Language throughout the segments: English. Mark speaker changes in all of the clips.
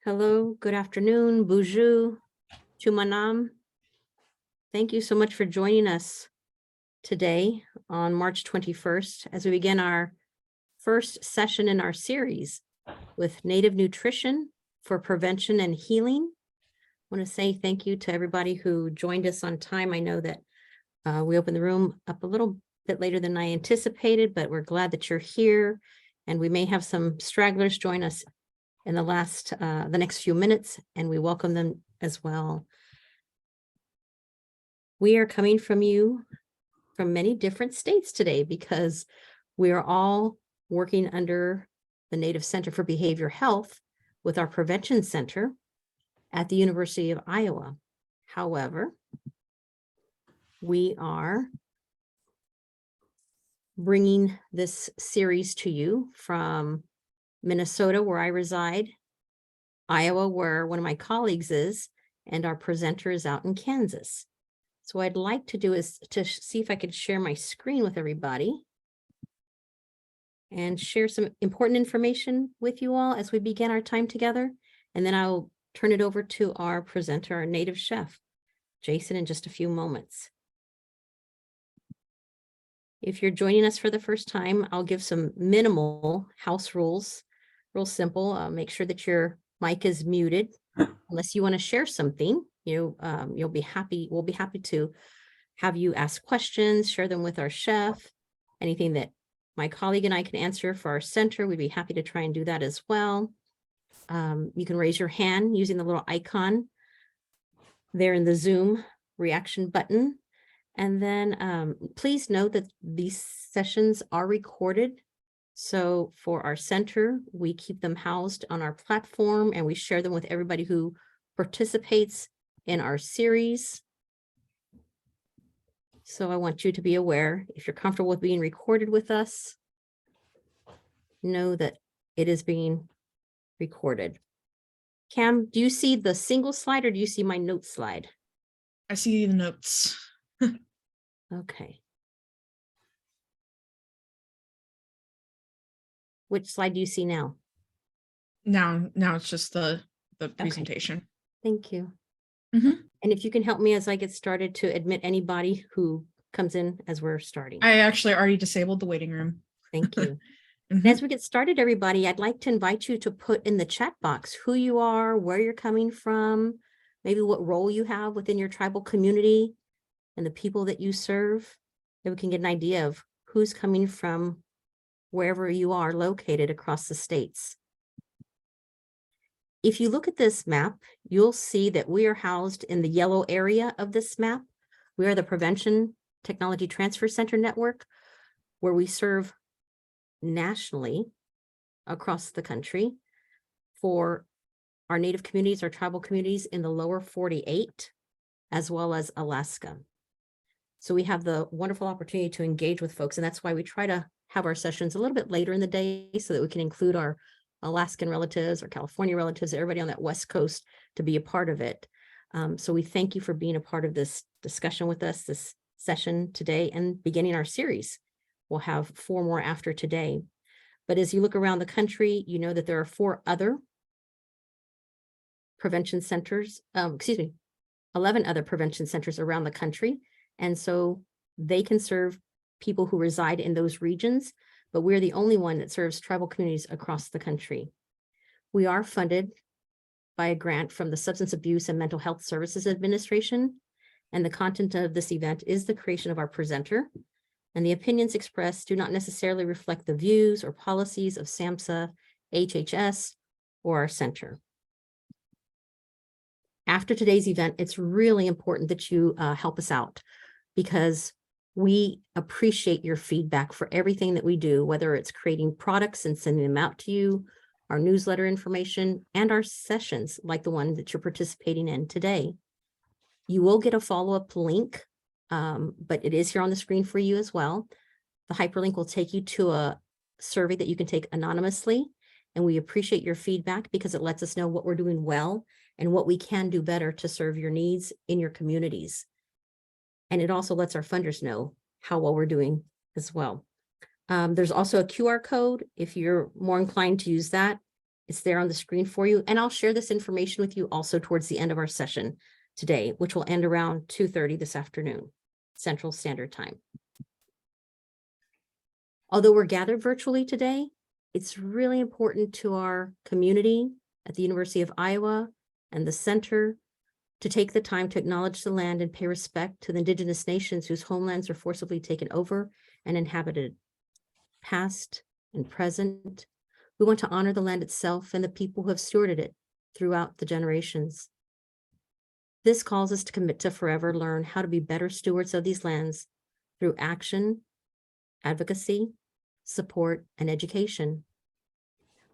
Speaker 1: Hello, good afternoon, bonjour, chumanam. Thank you so much for joining us today on March 21st as we begin our first session in our series with Native Nutrition for Prevention and Healing. I want to say thank you to everybody who joined us on time. I know that we opened the room up a little bit later than I anticipated, but we're glad that you're here, and we may have some stragglers join us in the next few minutes, and we welcome them as well. We are coming from you from many different states today because we are all working under the Native Center for Behavioral Health with our Prevention Center at the University of Iowa. However, we are bringing this series to you from Minnesota, where I reside, Iowa, where one of my colleagues is, and our presenter is out in Kansas. So what I'd like to do is to see if I could share my screen with everybody and share some important information with you all as we begin our time together. And then I'll turn it over to our presenter, our native chef, Jason, in just a few moments. If you're joining us for the first time, I'll give some minimal house rules, real simple. Make sure that your mic is muted unless you want to share something. We'll be happy to have you ask questions, share them with our chef. Anything that my colleague and I can answer for our center, we'd be happy to try and do that as well. You can raise your hand using the little icon there in the Zoom reaction button. And then please note that these sessions are recorded. So for our center, we keep them housed on our platform and we share them with everybody who participates in our series. So I want you to be aware, if you're comfortable with being recorded with us, know that it is being recorded. Cam, do you see the single slide or do you see my note slide?
Speaker 2: I see the notes.
Speaker 1: Okay. Which slide do you see now?
Speaker 2: Now it's just the presentation.
Speaker 1: Okay. Thank you.
Speaker 2: Mm-hmm.
Speaker 1: And if you can help me as I get started to admit anybody who comes in as we're starting.
Speaker 2: I actually already disabled the waiting room.
Speaker 1: Thank you.
Speaker 2: Mm-hmm.
Speaker 1: As we get started, everybody, I'd like to invite you to put in the chat box who you are, where you're coming from, maybe what role you have within your tribal community and the people that you serve, that we can get an idea of who's coming from wherever you are located across the states. If you look at this map, you'll see that we are housed in the yellow area of this map. We are the Prevention Technology Transfer Center Network, where we serve nationally across the country for our Native communities, our tribal communities in the lower 48, as well as Alaska. So we have the wonderful opportunity to engage with folks, and that's why we try to have our sessions a little bit later in the day so that we can include our Alaskan relatives or California relatives, everybody on that West Coast to be a part of it. So we thank you for being a part of this discussion with us, this session today, and beginning our series. We'll have 4 more after today. But as you look around the country, you know that there are 4 other prevention centers, 11 other prevention centers around the country. And so they can serve people who reside in those regions, but we're the only one that serves tribal communities across the country. We are funded by a grant from the Substance Abuse and Mental Health Services Administration, and the content of this event is the creation of our presenter, and the opinions expressed do not necessarily reflect the views or policies of SAMHSA, HHS, or our center. After today's event, it's really important that you help us out because we appreciate your feedback for everything that we do, whether it's creating products and sending them out to you, our newsletter information, and our sessions like the one that you're participating in today. You will get a follow-up link, but it is here on the screen for you as well. The hyperlink will take you to a survey that you can take anonymously, and we appreciate your feedback because it lets us know what we're doing well and what we can do better to serve your needs in your communities. And it also lets our funders know how well we're doing as well. There's also a QR code if you're more inclined to use that. It's there on the screen for you, and I'll share this information with you also towards the end of our session today, which will end around 2:30 this afternoon, Central Standard Time. Although we're gathered virtually today, it's really important to our community at the University of Iowa and the center to take the time to acknowledge the land and pay respect to the indigenous nations whose homelands are forcibly taken over and inhabited, past and present. We want to honor the land itself and the people who have stewarded it throughout the generations. This calls us to commit to forever learn how to be better stewards of these lands through action, advocacy, support, and education.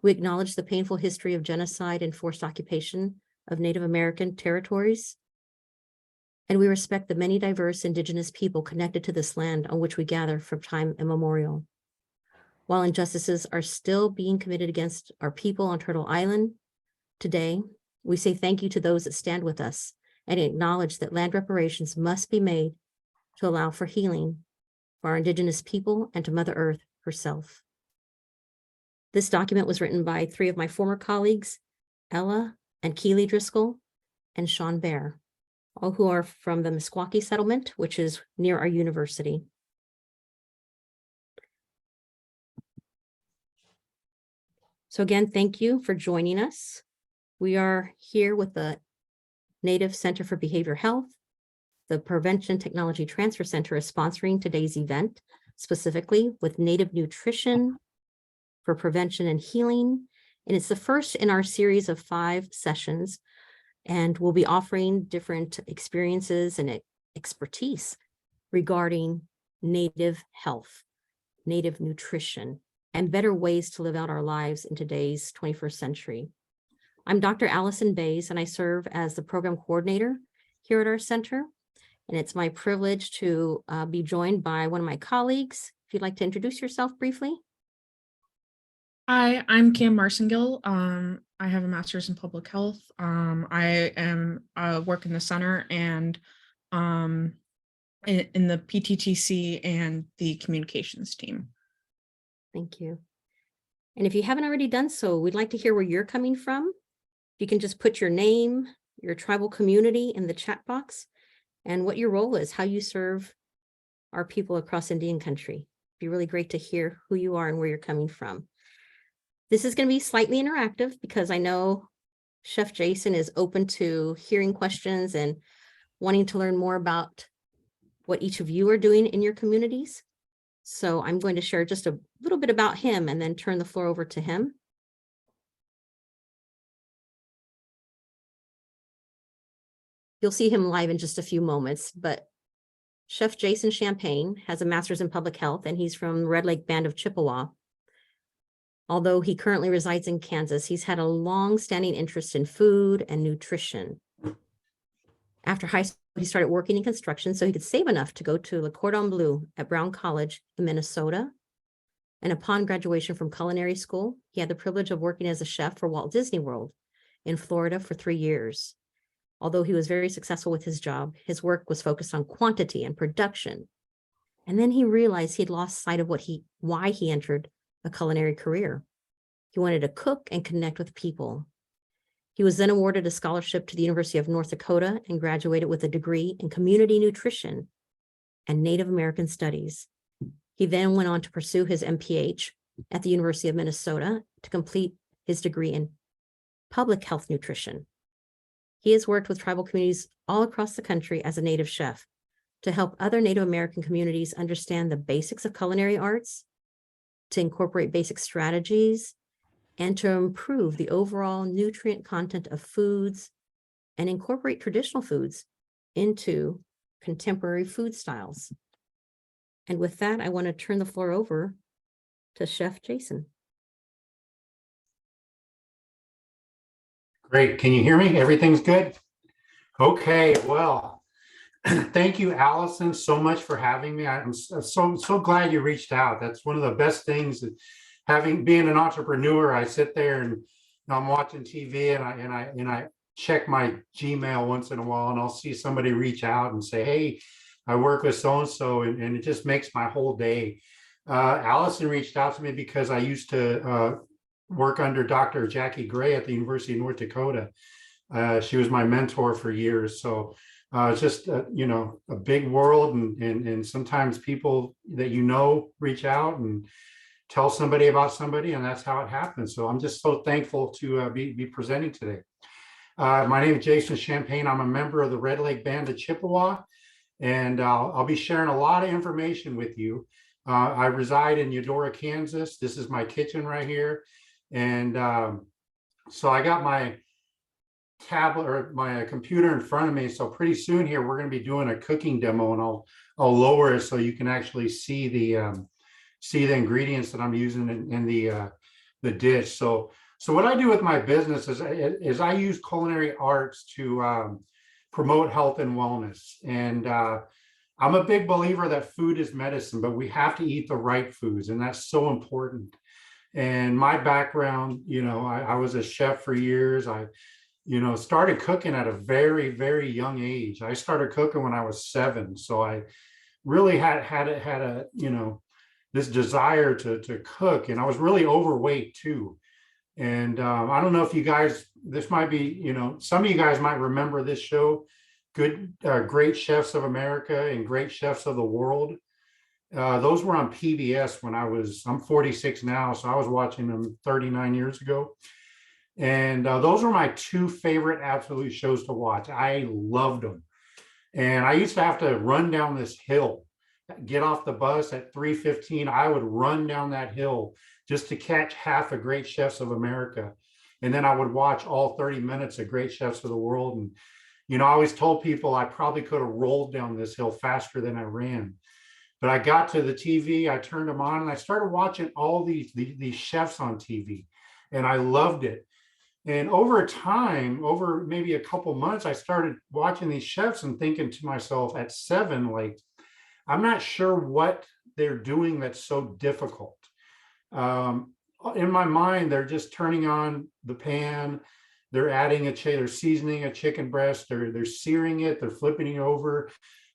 Speaker 1: We acknowledge the painful history of genocide and forced occupation of Native American territories, and we respect the many diverse indigenous people connected to this land on which we gather from time immemorial. While injustices are still being committed against our people on Turtle Island, today, we say thank you to those that stand with us and acknowledge that land reparations must be made to allow for healing for our indigenous people and to Mother Earth herself. This document was written by 3 of my former colleagues, Ella and Keely Driscoll and Sean Bear, all who are from the Meskwaki settlement, which is near our university. So again, thank you for joining us. We are here with the Native Center for Behavioral Health. The Prevention Technology Transfer Center is sponsoring today's event, specifically with Native Nutrition for Prevention and Healing. And it's the first in our series of 5 sessions. And we'll be offering different experiences and expertise regarding Native health, Native nutrition, and better ways to live out our lives in today's 21st century. I'm Dr. Allison Bays, and I serve as the program coordinator here at our center. And it's my privilege to be joined by one of my colleagues. If you'd like to introduce yourself briefly.
Speaker 2: Hi, I'm Cam Marcingill. I have a master's in public health. I am work in the center and in the PTTC and the communications team.
Speaker 1: Thank you. And if you haven't already done so, we'd like to hear where you're coming from. You can just put your name, your tribal community in the chat box, and what your role is, how you serve our people across Indian country. It'd be really great to hear who you are and where you're coming from. This is going to be slightly interactive because I know Chef Jason is open to hearing questions and wanting to learn more about what each of you are doing in your communities. So I'm going to share just a little bit about him and then turn the floor over to him. You'll see him live in just a few moments, but Chef Jason Champagne has a master's in public health, and he's from Red Lake Band of Chippewa. Although he currently resides in Kansas, he's had a long-standing interest in food and nutrition. After high school, he started working in construction so he could save enough to go to Le Cordon Bleu at Brown College in Minnesota. And upon graduation from culinary school, he had the privilege of working as a chef for Walt Disney World in Florida for 3 years. Although he was very successful with his job, his work was focused on quantity and production. And then he realized he had lost sight of why he entered a culinary career. He wanted to cook and connect with people. He was then awarded a scholarship to the University of North Dakota and graduated with a degree in community nutrition and Native American studies. He then went on to pursue his MPH at the University of Minnesota to complete his degree in public health nutrition. He has worked with tribal communities all across the country as a Native chef to help other Native American communities understand the basics of culinary arts, to incorporate basic strategies, and to improve the overall nutrient content of foods and incorporate traditional foods into contemporary food styles. And with that, I want to turn the floor over to Chef Jason.
Speaker 3: Great. Can you hear me? Everything's good? Okay, well, thank you, Allison, so much for having me. I'm so glad you reached out. That's one of the best things. Being an entrepreneur, I sit there and I'm watching TV and I check my Gmail once in a while, and I'll see somebody reach out and say, "Hey, I work with so-and-so," and it just makes my whole day. Allison reached out to me because I used to work under Dr. Jackie Gray at the University of North Dakota. She was my mentor for years. So it's just, you know, a big world, and sometimes people that you know reach out and tell somebody about somebody, and that's how it happens. So I'm just so thankful to be presenting today. My name is Jason Champagne. I'm a member of the Red Lake Band of Chippewa, and I'll be sharing a lot of information with you. I reside in Eudora, Kansas. This is my kitchen right here. And so I got my tablet or my computer in front of me. So pretty soon here, we're going to be doing a cooking demo, and I'll lower it so you can actually see the ingredients that I'm using in the dish. So what I do with my business is I use culinary arts to promote health and wellness. And I'm a big believer that food is medicine, but we have to eat the right foods, and that's so important. And my background, you know, I was a chef for years. I, you know, started cooking at a very, very young age. I started cooking when I was 7. So I really had a, you know, this desire to cook, and I was really overweight too. And I don't know if you guys, this might be, you know, some of you guys might remember this show, Great Chefs of America and Great Chefs of the World. Those were on PBS when I'm 46 now, so I was watching them 39 years ago. And those were my 2 favorite absolute shows to watch. I loved them. And I used to have to run down this hill, get off the bus at 3:15. I would run down that hill just to catch half of Great Chefs of America. And then I would watch all 30 minutes of Great Chefs of the World. And, you know, I always told people I probably could have rolled down this hill faster than I ran. But I got to the TV, I turned them on, and I started watching all these chefs on TV, and I loved it. And over time, over maybe a couple months, I started watching these chefs and thinking to myself at 7, like, I'm not sure what they're doing that's so difficult. In my mind, they're just turning on the pan, they're adding they're seasoning a chicken breast, they're searing it, they're flipping it over.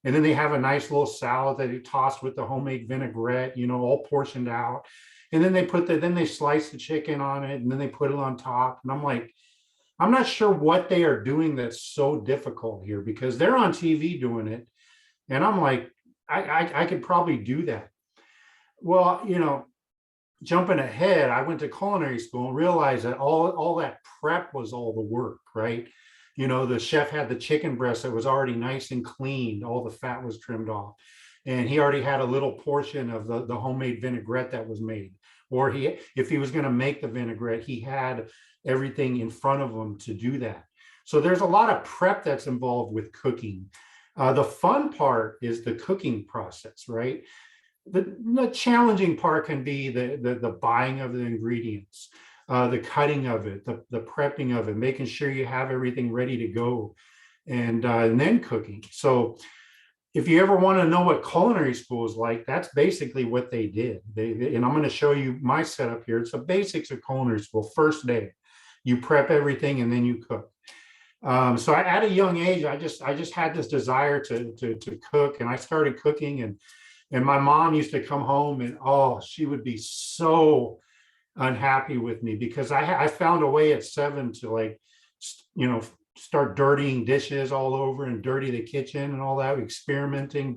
Speaker 3: And then they have a nice little salad that they toss with the homemade vinaigrette, you know, all portioned out. And then they slice the chicken on it, and then they put it on top. And I'm like, I'm not sure what they are doing that's so difficult here, because they're on TV doing it. And I'm like, I could probably do that. Well, you know, jumping ahead, I went to culinary school and realized that all that prep was all the work, right? You know, the chef had the chicken breast that was already nice and cleaned. All the fat was trimmed off. And he already had a little portion of the homemade vinaigrette that was made. Or if he was going to make the vinaigrette, he had everything in front of him to do that. So there's a lot of prep that's involved with cooking. The fun part is the cooking process, right? The challenging part can be the buying of the ingredients, the cutting of it, the prepping of it, making sure you have everything ready to go, and then cooking. So if you ever want to know what culinary school is like, that's basically what they did. And I'm going to show you my setup here. It's the basics of culinary school. First day, you prep everything and then you cook. So at a young age, I just had this desire to cook, and I started cooking, and my mom used to come home, and she would be so unhappy with me because I found a way at 7 to, like, you know, start dirtying dishes all over and dirty the kitchen and all that, experimenting.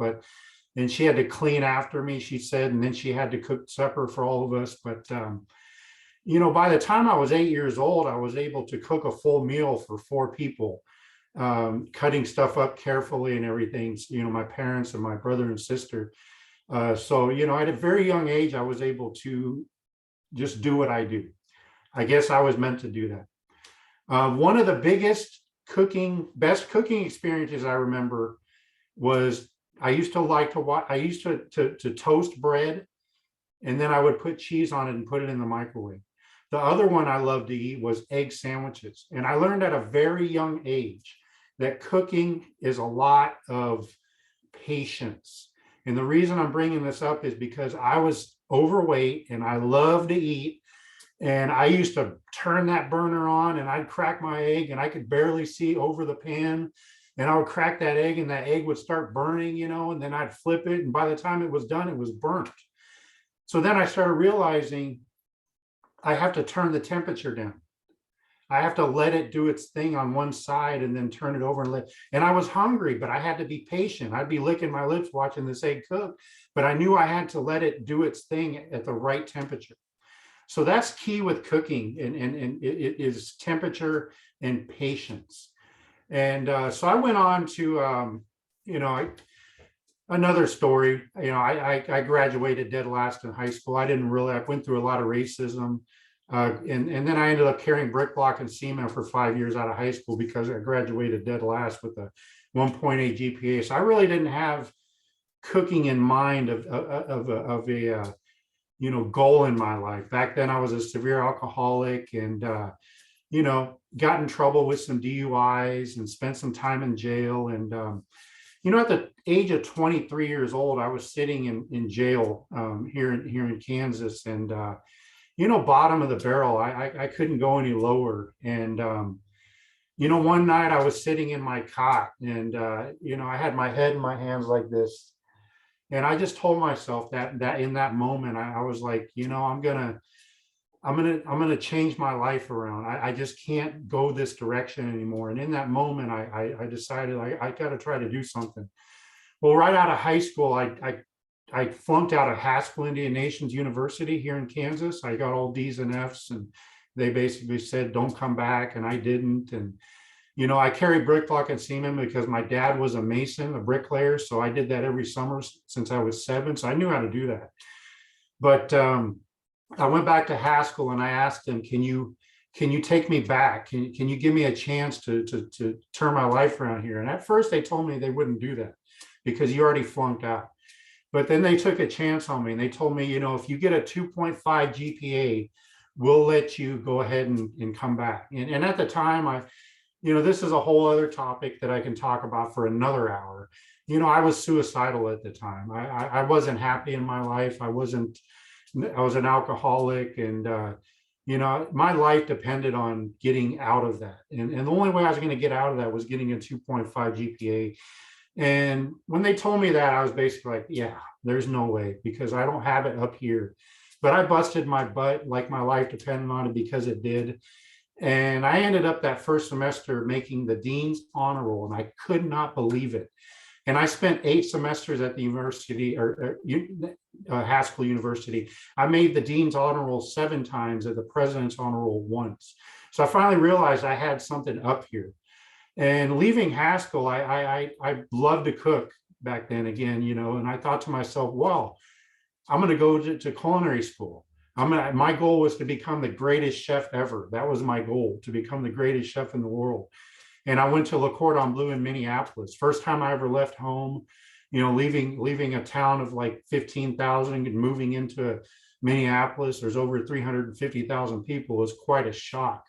Speaker 3: And she had to clean after me, she said, and then she had to cook supper for all of us. But you know, by the time I was 8 years old, I was able to cook a full meal for 4 people, cutting stuff up carefully and everything. You know, my parents and my brother and sister. So, you know, at a very young age, I was able to just do what I do. I guess I was meant to do that. One of the best cooking experiences I remember was I used to toast bread, and then I would put cheese on it and put it in the microwave. The other one I loved to eat was egg sandwiches. And I learned at a very young age that cooking is a lot of patience. And the reason I'm bringing this up is because I was overweight and I love to eat. And I used to turn that burner on, and I'd crack my egg, and I could barely see over the pan. And I would crack that egg, and that egg would start burning, you know, and then I'd flip it. And by the time it was done, it was burnt. So then I started realizing I have to turn the temperature down. I have to let it do its thing on one side and then turn it over and I was hungry, but I had to be patient. I'd be licking my lips watching this egg cook, but I knew I had to let it do its thing at the right temperature. So that's key with cooking, and it is temperature and patience. And so I went on to, another story. I graduated dead last in high school. I went through a lot of racism. And then I ended up carrying brick, block, and cement for 5 years out of high school because I graduated dead last with a 1.8 GPA. So I really didn't have cooking in mind of a goal in my life. Back then I was a severe alcoholic and, got in trouble with some DUIs and spent some time in jail. And, at the age of 23 years old, I was sitting in jail here in Kansas, and bottom of the barrel. I couldn't go any lower. And one night I was sitting in my cot, and I had my head in my hands like this, and I just told myself that in that moment I was like, I'm gonna change my life around. I just can't go this direction anymore. And in that moment, I decided I got to try to do something. Well, right out of high school, I flunked out of Haskell Indian Nations University here in Kansas. I got all D's and F's, and they basically said, don't come back. And I didn't. And, I carried brick, block, and cement because my dad was a mason, a bricklayer. So I did that every summer since I was 7. So I knew how to do that. But I went back to Haskell and I asked them, can you take me back? Can you give me a chance to turn my life around here? And at first they told me they wouldn't do that because you already flunked out. But then they took a chance on me and they told me, if you get a 2.5 GPA, we'll let you go ahead and come back. And at the time, this is a whole other topic that I can talk about for another hour. I was suicidal at the time. I wasn't happy in my life. I was an alcoholic, and, my life depended on getting out of that. And the only way I was going to get out of that was getting a 2.5 GPA. And when they told me that, I was basically like, yeah, there's no way, because I don't have it up here. But I busted my butt like my life depended on it, because it did. And I ended up that first semester making the Dean's Honor Roll, and I could not believe it. And I spent 8 semesters at the university, or Haskell University. I made the Dean's Honor Roll 7 times and the President's Honor Roll once. So I finally realized I had something up here. And leaving Haskell, I loved to cook back then again, and I thought to myself, well, I'm going to go to culinary school. My goal was to become the greatest chef ever. That was my goal, to become the greatest chef in the world. And I went to Le Cordon Bleu in Minneapolis. First time I ever left home, leaving a town of like 15,000 and moving into Minneapolis. There's over 350,000 people. It was quite a shock.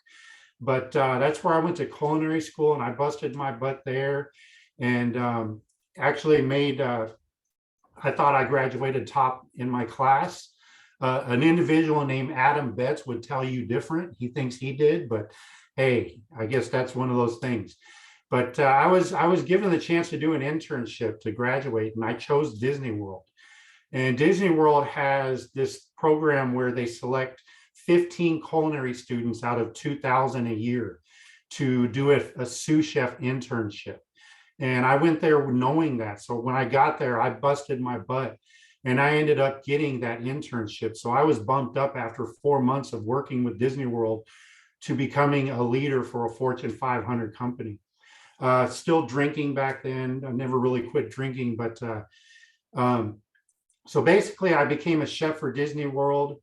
Speaker 3: But that's where I went to culinary school, and I busted my butt there, and actually made, I thought I graduated top in my class. An individual named Adam Betts would tell you different. He thinks he did, but hey, I guess that's one of those things. But I was given the chance to do an internship to graduate, and I chose Disney World. And Disney World has this program where they select 15 culinary students out of 2,000 a year to do a sous chef internship. And I went there knowing that. So when I got there, I busted my butt, and I ended up getting that internship. So I was bumped up after 4 months of working with Disney World to becoming a leader for a Fortune 500 company. Still drinking back then. I never really quit drinking, but so basically I became a chef for Disney World.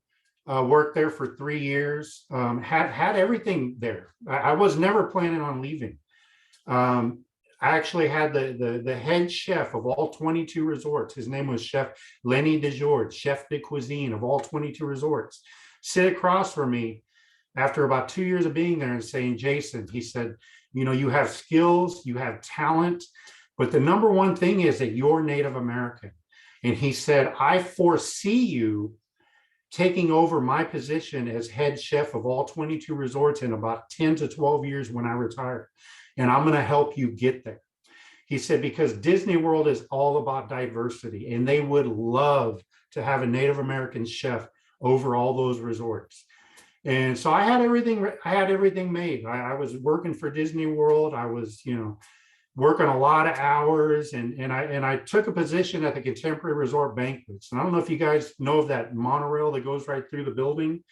Speaker 3: Worked there for 3 years, had everything there. I was never planning on leaving. I actually had the head chef of all 22 resorts. His name was Chef Lenny DeJorge, chef de cuisine of all 22 resorts, sit across from me after about 2 years of being there and saying, Jason, he said, you have skills, you have talent, but the number one thing is that you're Native American. And he said, I foresee you taking over my position as head chef of all 22 resorts in about 10 to 12 years when I retire. And I'm going to help you get there. He said, because Disney World is all about diversity, and they would love to have a Native American chef over all those resorts. And so I had everything made. I was working for Disney World. I was, working a lot of hours, and I took a position at the Contemporary Resort Banquets. And I don't know if you guys know of that monorail that goes right through the building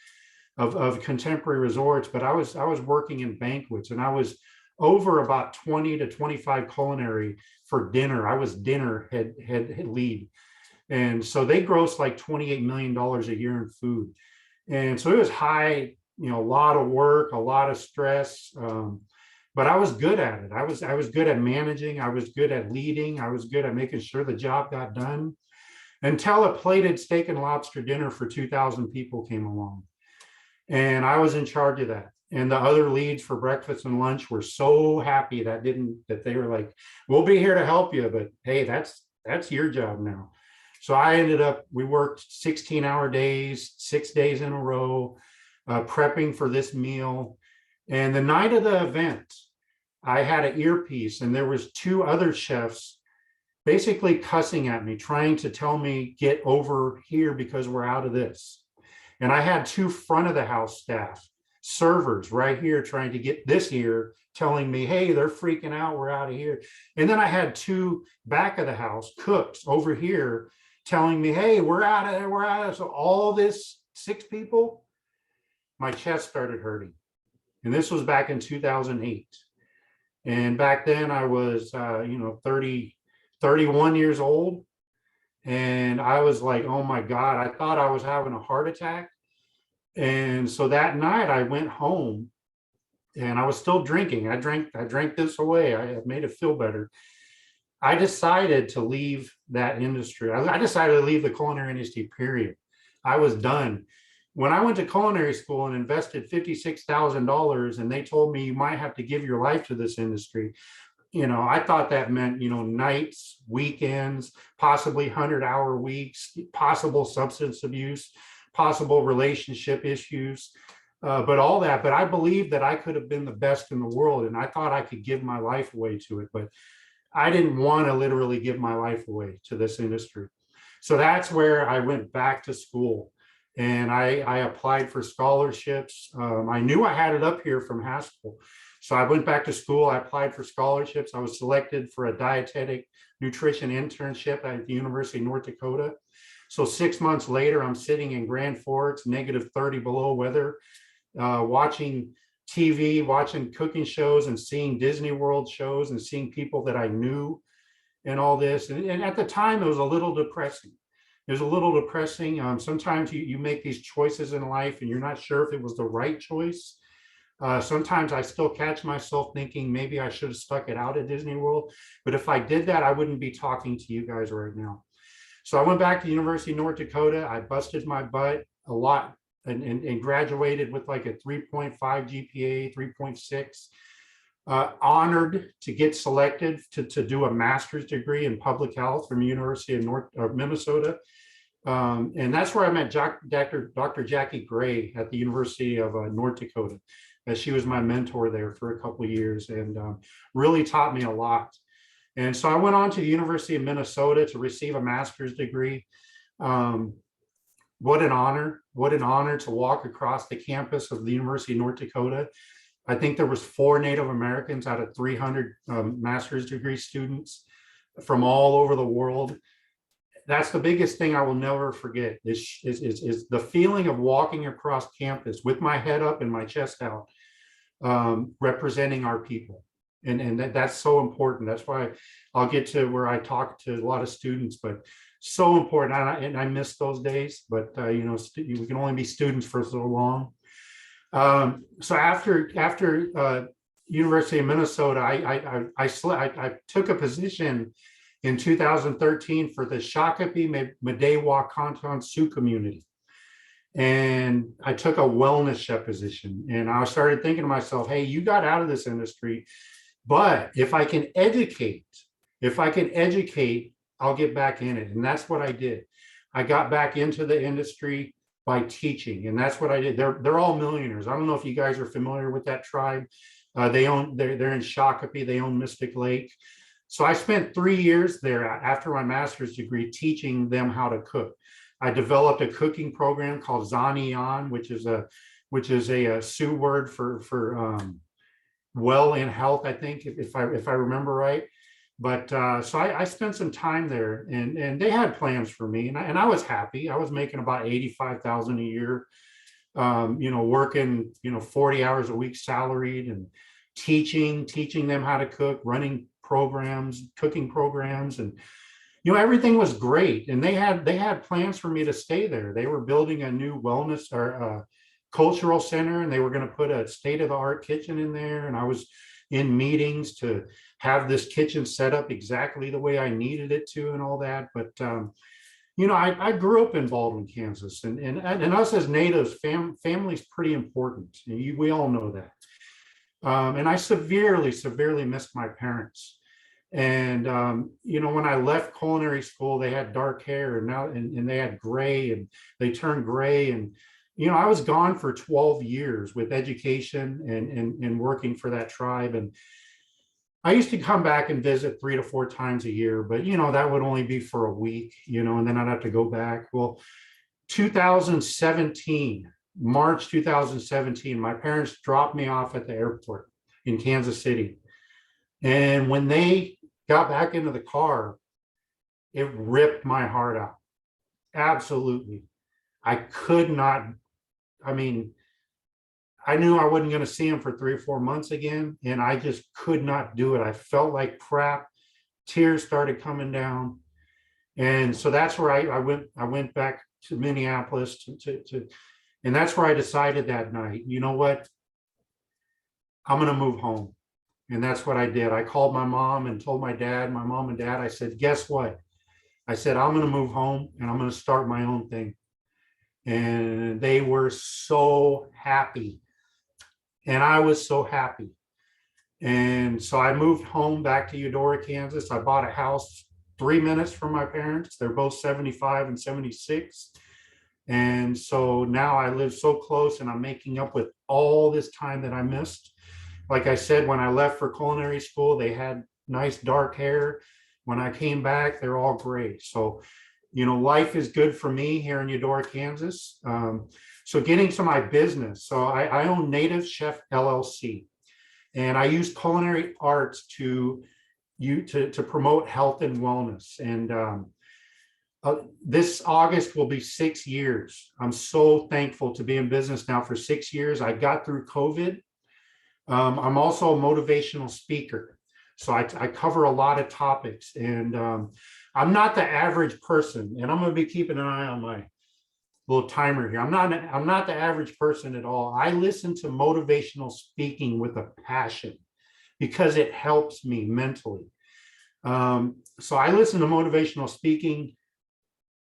Speaker 3: of Contemporary Resorts, but I was working in banquets, and I was over about 20 to 25 culinary for dinner. I was dinner head lead. And so they grossed like $28 million a year in food. And so it was high, a lot of work, a lot of stress. But I was good at it. I was good at managing. I was good at leading. I was good at making sure the job got done until a plated steak and lobster dinner for 2,000 people came along. And I was in charge of that. And the other leads for breakfast and lunch were so happy that they were like, we'll be here to help you, but hey, that's your job now. So we worked 16-hour days, 6 days in a row, prepping for this meal. And the night of the event, I had an earpiece, and there was two other chefs basically cussing at me, trying to tell me, get over here because we're out of this. And I had two front of the house staff, servers right here trying to get this here, telling me, hey, they're freaking out, we're out of here. And then I had two back of the house cooks over here telling me, hey, we're out of there, we're out of there. So all this, 6 people, my chest started hurting. And this was back in 2008. And back then I was, 31 years old. And I was like, oh my God, I thought I was having a heart attack. And so that night I went home, and I was still drinking. I drank this away. I made it feel better. I decided to leave that industry. I decided to leave the culinary industry, period. I was done. When I went to culinary school and invested $56,000, and they told me you might have to give your life to this industry, I thought that meant, nights, weekends, possibly 100-hour weeks, possible substance abuse, possible relationship issues, but all that. But I believed that I could have been the best in the world, and I thought I could give my life away to it. But I didn't want to literally give my life away to this industry. So that's where I went back to school. And I applied for scholarships. I knew I had it up here from Haskell. So I went back to school. I applied for scholarships. I was selected for a dietetic nutrition internship at the University of North Dakota. So 6 months later, I'm sitting in Grand Forks, -30 below weather, watching TV, watching cooking shows, and seeing Disney World shows, and seeing people that I knew and all this. And at the time, it was a little depressing. It was a little depressing. Sometimes you make these choices in life and you're not sure if it was the right choice. Sometimes I still catch myself thinking maybe I should have stuck it out at Disney World. But if I did that, I wouldn't be talking to you guys right now. So I went back to the University of North Dakota. I busted my butt a lot and graduated with like a 3.5 GPA, 3.6. Honored to get selected to do a master's degree in public health from the University of Minnesota. And that's where I met Dr. Jackie Gray at the University of North Dakota. She was my mentor there for a couple of years, and really taught me a lot. And so I went on to the University of Minnesota to receive a master's degree. What an honor to walk across the campus of the University of North Dakota. I think there was 4 Native Americans out of 300 master's degree students from all over the world. That's the biggest thing I will never forget is the feeling of walking across campus with my head up and my chest out, representing our people. And that's so important. That's why I'll get to where I talk to a lot of students, but so important. And I miss those days, but we can only be students for so long. So after University of Minnesota, I took a position in 2013 for the Shakopee Medewa Canton Sioux community. And I took a wellness chef position, and I started thinking to myself, hey, you got out of this industry, but if I can educate, I'll get back in it. And that's what I did. I got back into the industry by teaching, and that's what I did. They're all millionaires. I don't know if you guys are familiar with that tribe. They're in Shakopee. They own Mystic Lake. So I spent 3 years there after my master's degree teaching them how to cook. I developed a cooking program called Zani Yan, which is a which is a Sioux word for well in health, I think, if I remember right. But so I spent some time there, and they had plans for me, and I was happy. I was making about 85,000 a year, working 40 hours a week salaried, and teaching them how to cook, running programs, cooking programs, and everything was great. And they had plans for me to stay there. They were building a new wellness or cultural center, and they were going to put a state-of-the-art kitchen in there. And I was in meetings to have this kitchen set up exactly the way I needed it to and all that. But I grew up in Baldwin, Kansas, and us as natives, family's pretty important. We all know that. And I severely missed my parents. And when I left culinary school, they had dark hair, and they had gray, and they turned gray. And I was gone for 12 years with education and working for that tribe. And I used to come back and visit 3 to 4 times a year, but that would only be for a week, and then I'd have to go back. Well, 2017, March 2017, my parents dropped me off at the airport in Kansas City. And when they got back into the car, it ripped my heart out. Absolutely. I could not, I knew I wasn't going to see him for 3 or 4 months again, and I just could not do it. I felt like crap. Tears started coming down. And so that's where I went back to Minneapolis and that's where I decided that night, you know what? I'm going to move home. And that's what I did. I called my mom and told my mom and dad, I said, guess what? I said, I'm going to move home and I'm going to start my own thing. And they were so happy. And I was so happy. And so I moved home back to Eudora, Kansas. I bought a house 3 minutes from my parents. They're both 75 and 76. And so now I live so close, and I'm making up with all this time that I missed. Like I said, when I left for culinary school, they had nice dark hair. When I came back, they're all gray. So, life is good for me here in Eudora, Kansas. So getting to my business. So I own Native Chef LLC, and I use culinary arts to promote health and wellness. And this August will be 6 years. I'm so thankful to be in business now for 6 years. I got through COVID. I'm also a motivational speaker. So I cover a lot of topics, and I'm not the average person, and I'm going to be keeping an eye on my little timer here. I'm not the average person at all. I listen to motivational speaking with a passion because it helps me mentally. So I listen to motivational speaking.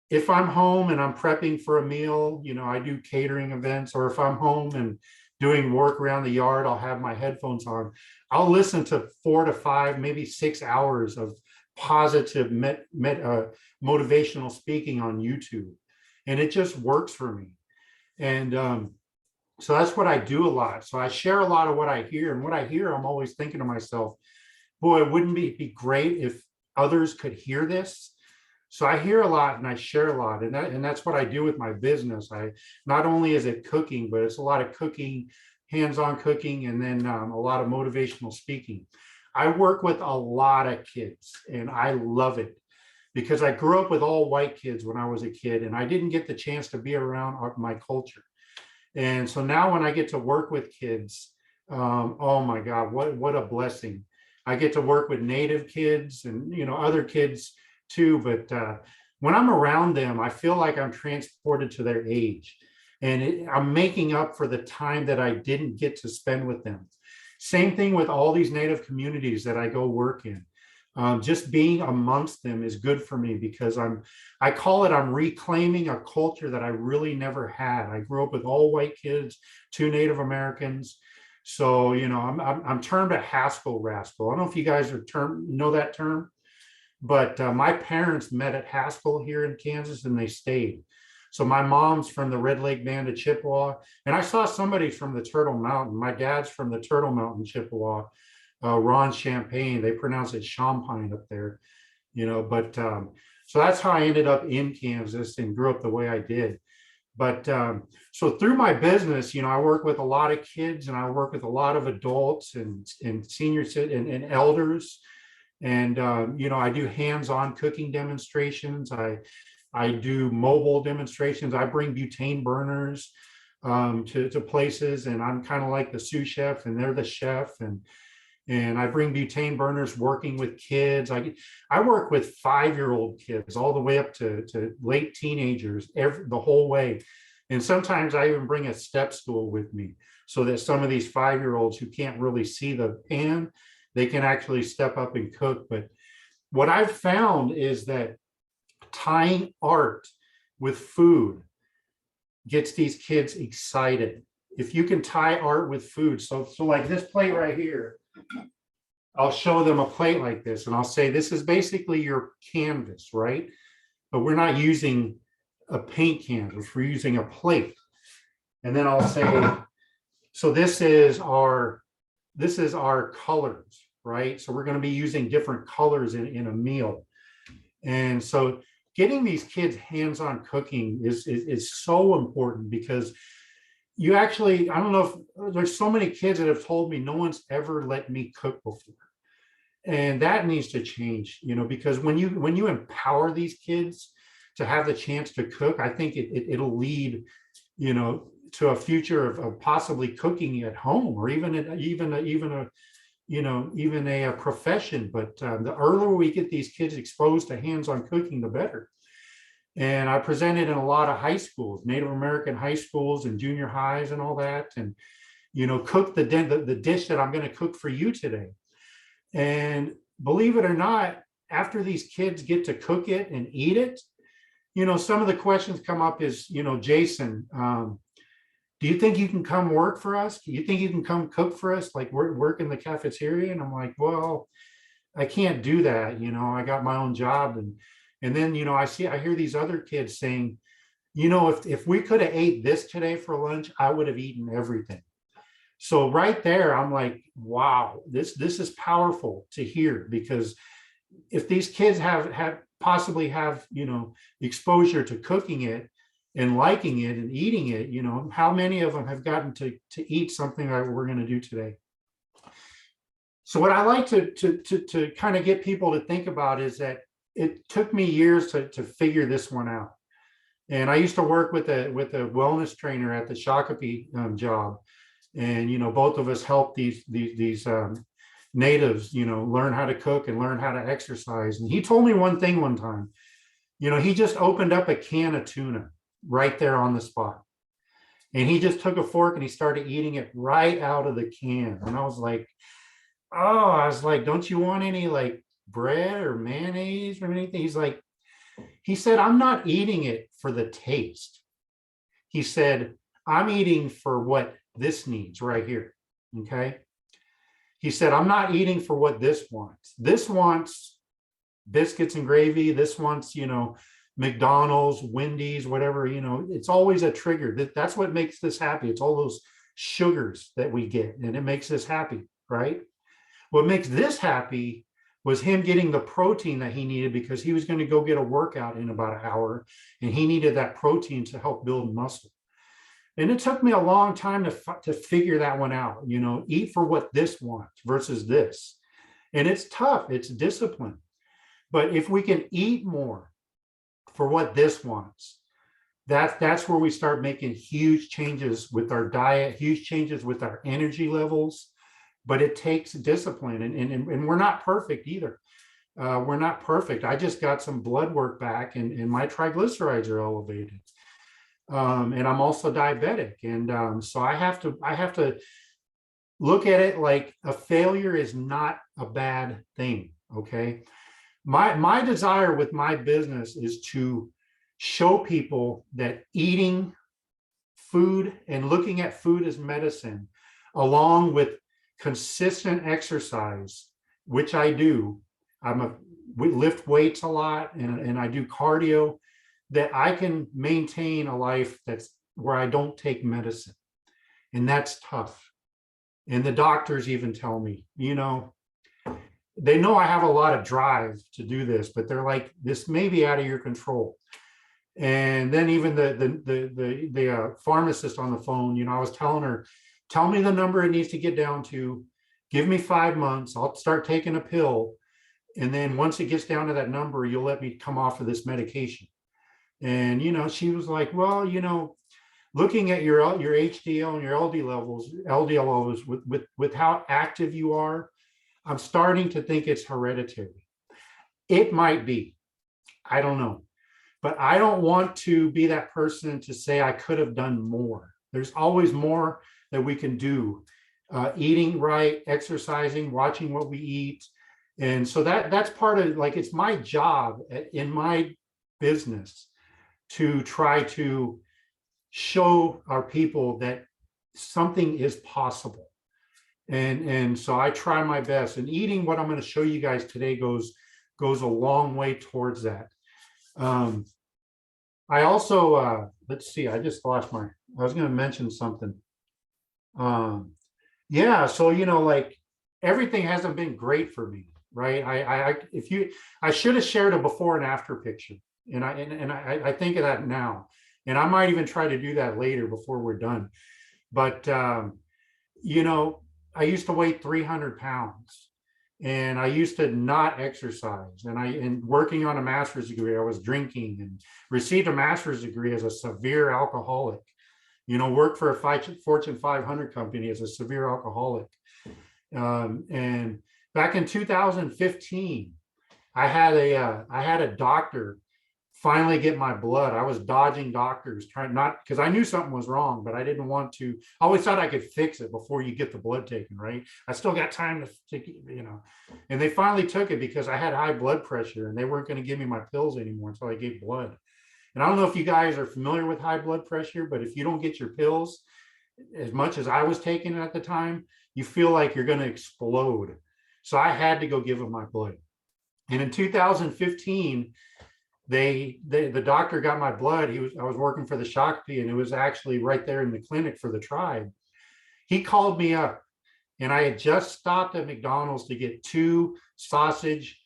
Speaker 3: If I'm home and I'm prepping for a meal, I do catering events, or if I'm home and doing work around the yard, I'll have my headphones on. I'll listen to 4 to 5, maybe 6 hours of positive motivational speaking on YouTube. And it just works for me. And so that's what I do a lot. So I share a lot of what I hear, and what I hear, I'm always thinking to myself, boy, wouldn't it be great if others could hear this? So I hear a lot and I share a lot, and that's what I do with my business. Not only is it cooking, but it's a lot of cooking, hands-on cooking, and then a lot of motivational speaking. I work with a lot of kids, and I love it because I grew up with all white kids when I was a kid, and I didn't get the chance to be around my culture. And so now when I get to work with kids, oh my God, what a blessing. I get to work with Native kids and other kids too, but when I'm around them, I feel like I'm transported to their age, and I'm making up for the time that I didn't get to spend with them. Same thing with all these Native communities that I go work in. Just being amongst them is good for me because I'm reclaiming a culture that I really never had. I grew up with all white kids, 2 Native Americans. So, I'm termed a Haskell rascal. I don't know if you guys know that term. But my parents met at Haskell here in Kansas, and they stayed. So my mom's from the Red Lake Band of Chippewa, and I saw somebody from the Turtle Mountain. My dad's from the Turtle Mountain, Chippewa, Ron Champagne. They pronounce it Champagne up there, But so that's how I ended up in Kansas and grew up the way I did. But so through my business, I work with a lot of kids and I work with a lot of adults and seniors and elders. And, I do hands-on cooking demonstrations. I do mobile demonstrations. I bring butane burners to places, and I'm kind of like the sous chef and they're the chef. And I bring butane burners working with kids. I work with 5-year-old kids all the way up to late teenagers the whole way. And sometimes I even bring a step stool with me so that some of these 5-year-olds who can't really see the pan, they can actually step up and cook. But what I've found is that tying art with food gets these kids excited. If you can tie art with food, so like this plate right here, I'll show them a plate like this and I'll say, this is basically your canvas, right? But we're not using a paint canvas, we're using a plate. And then I'll say, so this is our colors, right? So we're going to be using different colors in a meal. And so getting these kids hands-on cooking is so important, because you actually, I don't know if there's so many kids that have told me no one's ever let me cook before. And that needs to change, because when you empower these kids to have the chance to cook, I think it'll lead, to a future of possibly cooking at home, or even a profession. But the earlier we get these kids exposed to hands-on cooking, the better. And I presented in a lot of high schools, Native American high schools and junior highs and all that, and cook the dish that I'm going to cook for you today. And believe it or not, after these kids get to cook it and eat it, some of the questions come up is, Jason, do you think you can come work for us? Do you think you can come cook for us, like work in the cafeteria? And I'm like, well, I can't do that. I got my own job. And then, I hear these other kids saying, if we could have ate this today for lunch, I would have eaten everything. So right there, I'm like, wow, this is powerful to hear, because if these kids have possibly have, exposure to cooking it and liking it and eating it, how many of them have gotten to eat something that we're going to do today? So what I like to kind of get people to think about is that it took me years to figure this one out. And I used to work with a wellness trainer at the Shakopee job. And, both of us helped these natives, learn how to cook and learn how to exercise. And he told me one thing one time, he just opened up a can of tuna right there on the spot. And he just took a fork and he started eating it right out of the can. And I was like, don't you want any like bread or mayonnaise or anything? He said, I'm not eating it for the taste. He said, I'm eating for what this needs right here. Okay. He said, I'm not eating for what this wants. This wants biscuits and gravy. This wants, McDonald's, Wendy's, whatever, it's always a trigger. That's what makes this happy. It's all those sugars that we get, and it makes us happy, right? What makes this happy was him getting the protein that he needed, because he was going to go get a workout in about an hour, and he needed that protein to help build muscle. And it took me a long time to figure that one out, eat for what this wants versus this. And it's tough, it's discipline. But if we can eat more for what this wants, that's where we start making huge changes with our diet, huge changes with our energy levels. But it takes discipline, and we're not perfect either. We're not perfect. I just got some blood work back, and my triglycerides are elevated. And I'm also diabetic. And so I have to look at it like a failure is not a bad thing. Okay. My desire with my business is to show people that eating food and looking at food as medicine, along with consistent exercise, which I do. We lift weights a lot, and I do cardio, that I can maintain a life that's where I don't take medicine. And that's tough. And the doctors even tell me, they know I have a lot of drive to do this, but they're like, this may be out of your control. And then even the pharmacist on the phone, you know, I was telling her, tell me the number it needs to get down to, give me 5 months, I'll start taking a pill. And then once it gets down to that number, you'll let me come off of this medication. And, you know, she was like, well, you know, looking at your HDL and your LDL levels with how active you are, I'm starting to think it's hereditary. It might be, I don't know. But I don't want to be that person to say I could have done more. There's always more that we can do. Eating right, exercising, watching what we eat. And so that's part of, like, it's my job in my business to try to show our people that something is possible. And so I try my best. And eating what I'm going to show you guys today goes a long way towards that. I also, let's see, I just lost I was going to mention something. Yeah, so, you know, like, everything hasn't been great for me, right? I should have shared a before and after picture. And I think of that now, and I might even try to do that later before we're done. But, you know, I used to weigh 300 pounds. And I used to not exercise, and working on a master's degree, I was drinking, and received a master's degree as a severe alcoholic. You know, worked for a Fortune 500 company as a severe alcoholic. And back in 2015, I had a doctor finally get my blood. I was dodging doctors, trying not, because I knew something was wrong, but I didn't want to. I always thought I could fix it before you get the blood taken, right? I still got time to take, you know. And they finally took it because I had high blood pressure, and they weren't going to give me my pills anymore until I gave blood. And I don't know if you guys are familiar with high blood pressure, but if you don't get your pills, as much as I was taking it at the time, you feel like you're going to explode. So I had to go give them my blood. And in 2015, the doctor got my blood. I was working for the Shakti, and it was actually right there in the clinic for the tribe. He called me up, and I had just stopped at McDonald's to get 2 sausage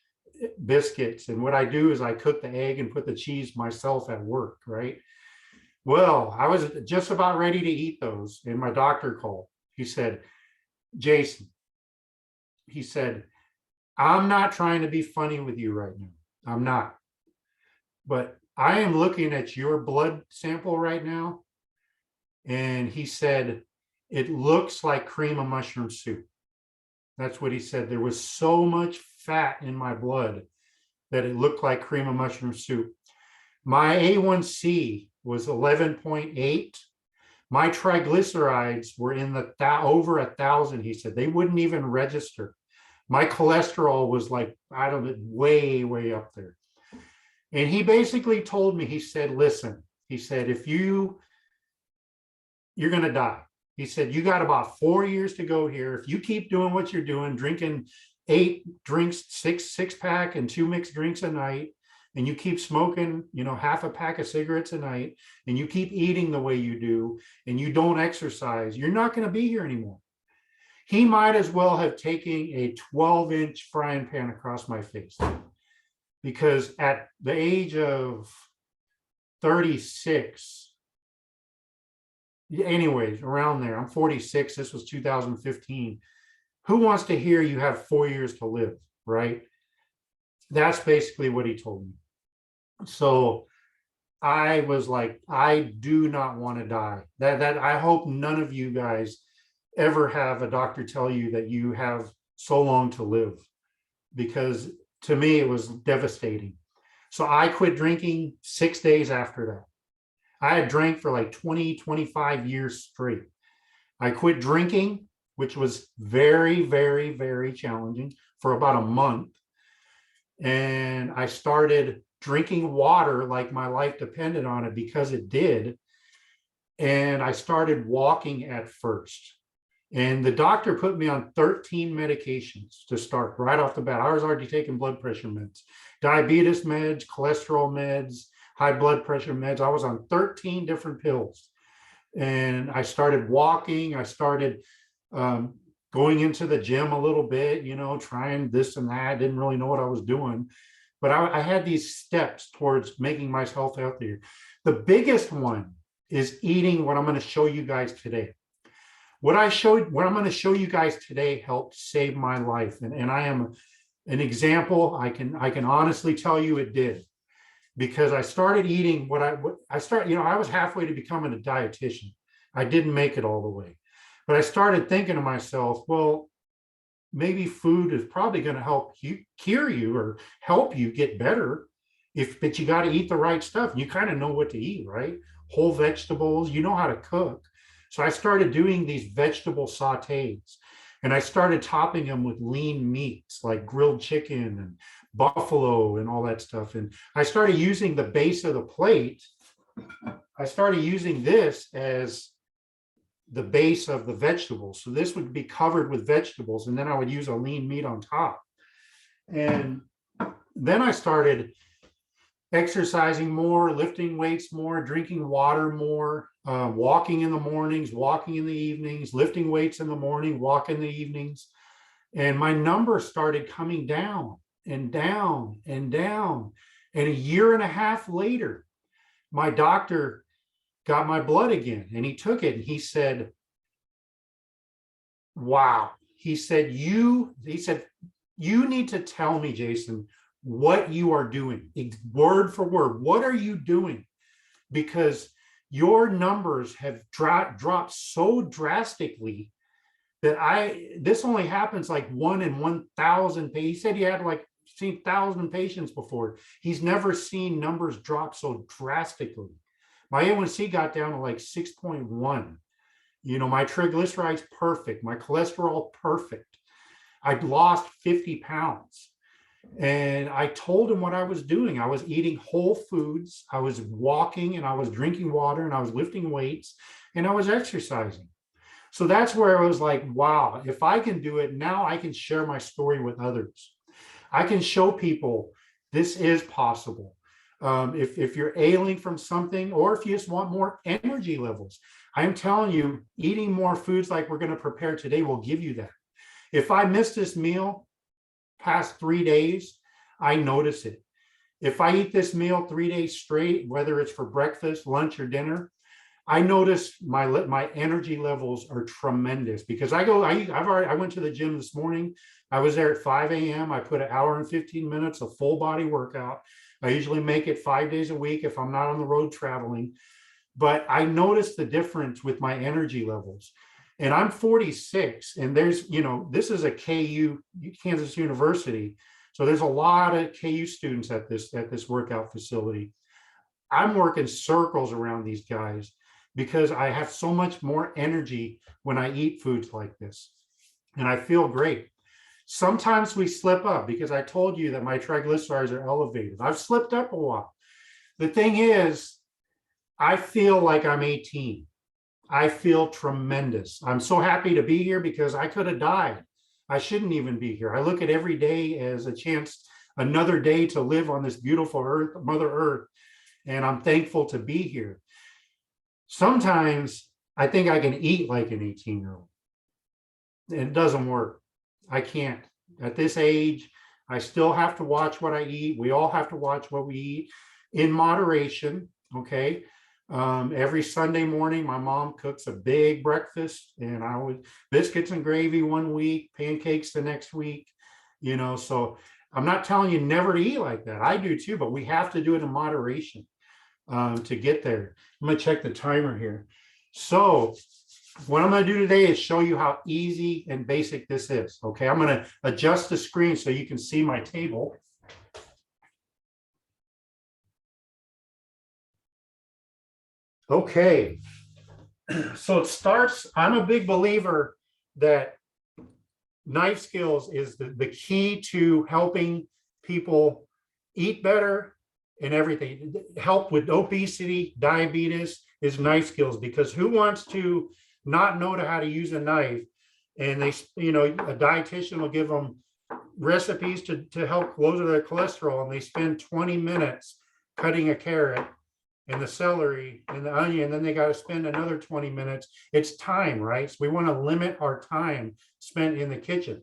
Speaker 3: biscuits. And what I do is I cook the egg and put the cheese myself at work, right? Well, I was just about ready to eat those, and my doctor called. He said, Jason, he said, I'm not trying to be funny with you right now. I'm not. But I am looking at your blood sample right now. And he said, it looks like cream of mushroom soup. That's what he said. There was so much fat in my blood that it looked like cream of mushroom soup. My A1C was 11.8. My triglycerides were in the over 1,000, he said. They wouldn't even register. My cholesterol was like, I don't know, way, way up there. And he basically told me, he said, listen, he said, if you're going to die. He said, you got about 4 years to go here. If you keep doing what you're doing, drinking 8 drinks, six pack and 2 mixed drinks a night, and you keep smoking, you know, half a pack of cigarettes a night, and you keep eating the way you do, and you don't exercise, you're not going to be here anymore. He might as well have taken a 12-inch frying pan across my face. Because at the age of 36, anyways, around there, I'm 46, this was 2015. Who wants to hear you have 4 years to live, right? That's basically what he told me. So I was like, I do not want to die. That I hope none of you guys ever have a doctor tell you that you have so long to live, because to me, it was devastating. So I quit drinking 6 days after that. I had drank for like 20, 25 years straight. I quit drinking, which was very, very, very challenging, for about a month. And I started drinking water like my life depended on it, because it did. And I started walking at first. And the doctor put me on 13 medications to start right off the bat. I was already taking blood pressure meds, diabetes meds, cholesterol meds, high blood pressure meds. I was on 13 different pills. And I started walking. I started going into the gym a little bit, you know, trying this and that. Didn't really know what I was doing. but I had these steps towards making myself healthier. The biggest one is eating what I'm going to show you guys today. What I'm going to show you guys today helped save my life. And I am an example. I can honestly tell you it did, because I started eating what I started, I was halfway to becoming a dietitian. I didn't make it all the way, but I started thinking to myself, well, maybe food is probably going to help you cure you or help you get better. But you got to eat the right stuff. You kind of know what to eat, right? Whole vegetables, you know how to cook. So I started doing these vegetable sautés, and I started topping them with lean meats like grilled chicken and buffalo and all that stuff. And I started using the base of the plate. I started using this as the base of the vegetables. So this would be covered with vegetables, and then I would use a lean meat on top. And then I started exercising more, lifting weights more, drinking water more, walking in the mornings, walking in the evenings, lifting weights in the morning, walk in the evenings. And my numbers started coming down and down and down. And a year and a half later, my doctor got my blood again, and he took it and he said, wow. He said, you need to tell me, Jason, what you are doing, word for word. What are you doing? Because your numbers have dropped so drastically that this only happens like 1 in 1,000. He said he had like seen 1,000 patients before. He's never seen numbers drop so drastically. My A1C got down to like 6.1. My triglycerides perfect, my cholesterol perfect. I'd lost 50 pounds. And I told him what I was doing. I was eating whole foods. I was walking, and I was drinking water, and I was lifting weights, and I was exercising. So that's where I was like, wow, if I can do it, now I can share my story with others. I can show people this is possible. If you're ailing from something, or if you just want more energy levels, I'm telling you, eating more foods like we're going to prepare today will give you that. If I miss this meal past 3 days, I notice it. If I eat this meal 3 days straight, whether it's for breakfast, lunch, or dinner, I notice my energy levels are tremendous, because I went to the gym this morning. I was there at 5 a.m. I put 1 hour and 15 minutes of full body workout. I usually make it 5 days a week if I'm not on the road traveling. But I noticed the difference with my energy levels. And I'm 46, and there's, this is a KU, Kansas University. So there's a lot of KU students at this workout facility. I'm working circles around these guys because I have so much more energy when I eat foods like this, and I feel great. Sometimes we slip up, because I told you that my triglycerides are elevated. I've slipped up a while. The thing is, I feel like I'm 18. I feel tremendous. I'm so happy to be here, because I could have died. I shouldn't even be here. I look at every day as a chance, another day to live on this beautiful earth, Mother Earth, and I'm thankful to be here. Sometimes I think I can eat like an 18-year-old. It doesn't work. I can't. At this age, I still have to watch what I eat. We all have to watch what we eat in moderation, okay? Every Sunday morning, my mom cooks a big breakfast, and I always biscuits and gravy one week, pancakes the next week, so I'm not telling you never to eat like that. I do too, but we have to do it in moderation to get there. I'm going to check the timer here. So what I'm going to do today is show you how easy and basic this is. Okay, I'm going to adjust the screen so you can see my table. Okay, so it starts, I'm a big believer that knife skills is the key to helping people eat better and everything. Help with obesity, diabetes is knife skills, because who wants to not know how to use a knife? And they, a dietitian will give them recipes to help lower their cholesterol, and they spend 20 minutes cutting a carrot and the celery and the onion, and then they got to spend another 20 minutes. It's time, right? So we want to limit our time spent in the kitchen.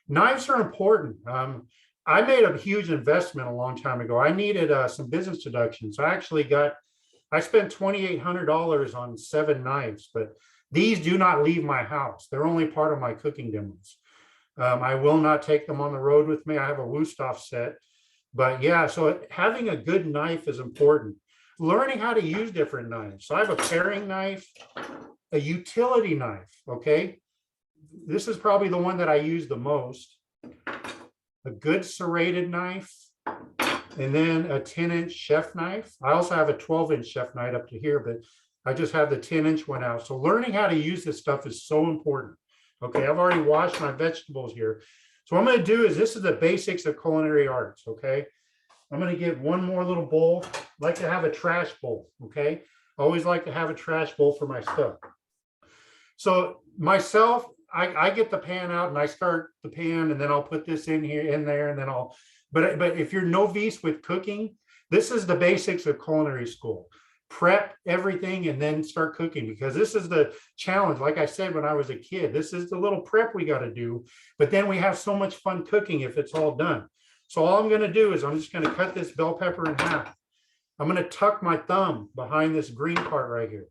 Speaker 3: Knives are important. I made a huge investment a long time ago. I needed some business deductions. I spent $2,800 on 7 knives, but these do not leave my house. They're only part of my cooking demos. I will not take them on the road with me. I have a Wusthof set, but yeah, so having a good knife is important. Learning how to use different knives. So I have a paring knife, a utility knife, okay? This is probably the one that I use the most. A good serrated knife, and then a 10-inch chef knife. I also have a 12-inch chef knife up to here, but I just have the 10-inch one out. So learning how to use this stuff is so important. Okay, I've already washed my vegetables here. So what I'm going to do is, this is the basics of culinary arts, okay? I'm going to get one more little bowl. I like to have a trash bowl, okay? I always like to have a trash bowl for my stuff. So myself, I get the pan out and I start the pan, and then I'll put this in here, in there, and then but if you're novice with cooking, this is the basics of culinary school. Prep everything and then start cooking, because this is the challenge. Like I said, when I was a kid, this is the little prep we got to do, but then we have so much fun cooking if it's all done. So all I'm going to do is I'm just going to cut this bell pepper in half. I'm going to tuck my thumb behind this green part right here,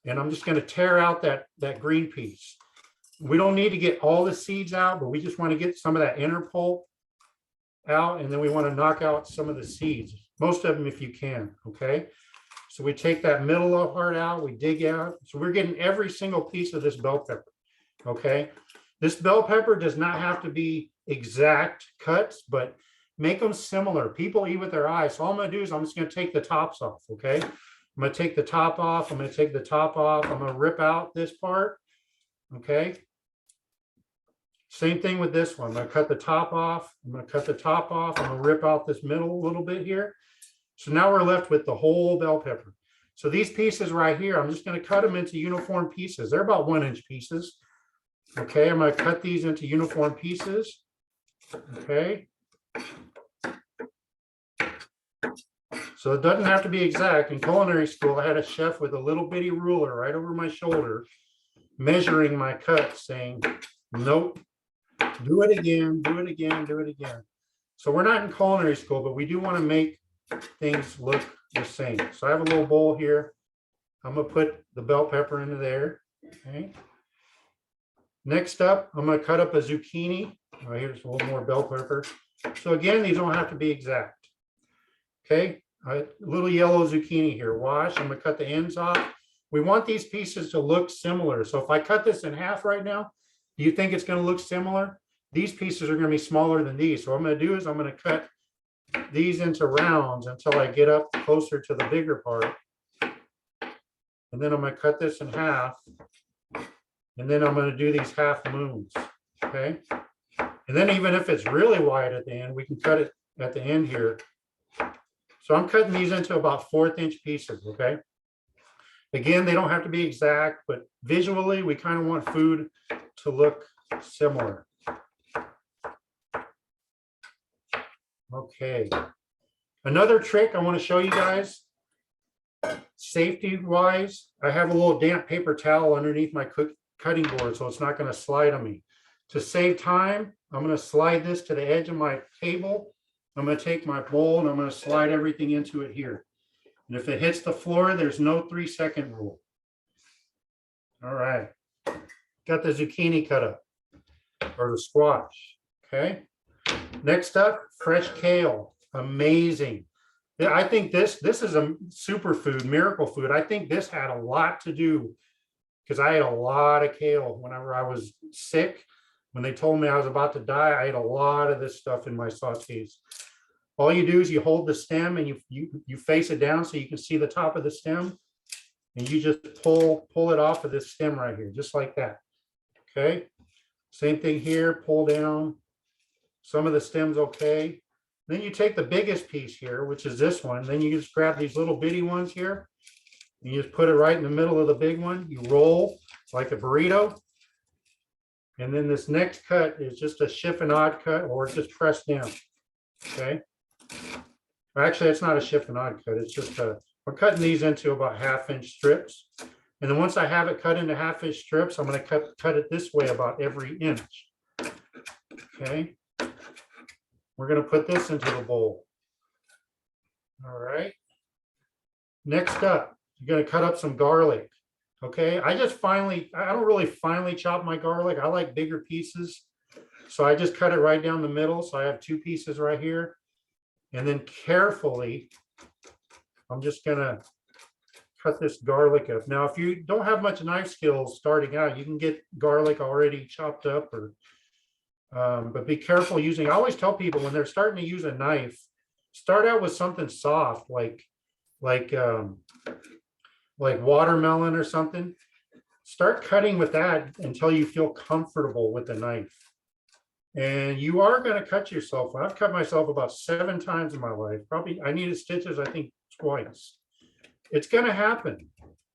Speaker 3: and I'm just going to tear out that green piece. We don't need to get all the seeds out, but we just want to get some of that inner pulp out, and then we want to knock out some of the seeds, most of them if you can, okay? So we take that middle part out, we dig out. So we're getting every single piece of this bell pepper, okay? This bell pepper does not have to be exact cuts, but make them similar. People eat with their eyes. So all I'm going to do is I'm just going to take the tops off, okay? I'm going to take the top off. I'm going to take the top off. I'm going to rip out this part, okay? Same thing with this one. I'm going to cut the top off. I'm going to cut the top off. I'm going to rip out this middle a little bit here. So now we're left with the whole bell pepper. So these pieces right here, I'm just going to cut them into uniform pieces. They're about 1-inch pieces. Okay, I'm going to cut these into uniform pieces. Okay. So it doesn't have to be exact. In culinary school, I had a chef with a little bitty ruler right over my shoulder, measuring my cuts, saying, nope, do it again, do it again, do it again. So we're not in culinary school, but we do want to make things look the same. So I have a little bowl here. I'm going to put the bell pepper into there. Okay. Next up, I'm going to cut up a zucchini. Oh, here's a little more bell pepper. So again, these don't have to be exact. Okay. A little yellow zucchini here. Wash. I'm going to cut the ends off. We want these pieces to look similar. So if I cut this in half right now, do you think it's going to look similar? These pieces are going to be smaller than these. So what I'm going to do is I'm going to cut these into rounds until I get up closer to the bigger part. And then I'm going to cut this in half. And then I'm going to do these half moons. Okay. And then even if it's really wide at the end, we can cut it at the end here. So I'm cutting these into about 1/4-inch pieces. Okay. Again, they don't have to be exact, but visually we kind of want food to look similar. Okay. Another trick I want to show you guys, safety wise, I have a little damp paper towel underneath my cutting board, so it's not going to slide on me. To save time, I'm going to slide this to the edge of my table. I'm going to take my bowl and I'm going to slide everything into it here. And if it hits the floor, there's no 3-second rule. All right. Got the zucchini cut up, or the squash. Okay. Next up, fresh kale. Amazing. I think this is a superfood, miracle food. I think this had a lot to do, because I ate a lot of kale whenever I was sick. When they told me I was about to die, I ate a lot of this stuff in my sautés. All you do is you hold the stem and you face it down so you can see the top of the stem, and you just pull it off of this stem right here, just like that. Okay. Same thing here, pull down. Some of the stem's okay. Then you take the biggest piece here, which is this one. Then you just grab these little bitty ones here. And you just put it right in the middle of the big one. You roll like a burrito. And then this next cut is just a chiffonade cut, or it's just pressed down. Okay. Actually, it's not a chiffonade cut. It's just we're cutting these into about 1/2-inch strips. And then once I have it cut into 1/2-inch strips, I'm going to cut it this way about every inch. Okay. We're gonna put this into the bowl. All right. Next up, you're gonna cut up some garlic. Okay, I don't really finely chop my garlic. I like bigger pieces. So I just cut it right down the middle. So I have 2 pieces right here. And then carefully, I'm just gonna cut this garlic up. Now, if you don't have much knife skills starting out, you can get garlic already chopped up, or but be careful using. I always tell people when they're starting to use a knife, start out with something soft like watermelon or something. Start cutting with that until you feel comfortable with the knife. And you are going to cut yourself. I've cut myself about 7 times in my life. Probably I needed stitches, I think, twice. It's going to happen.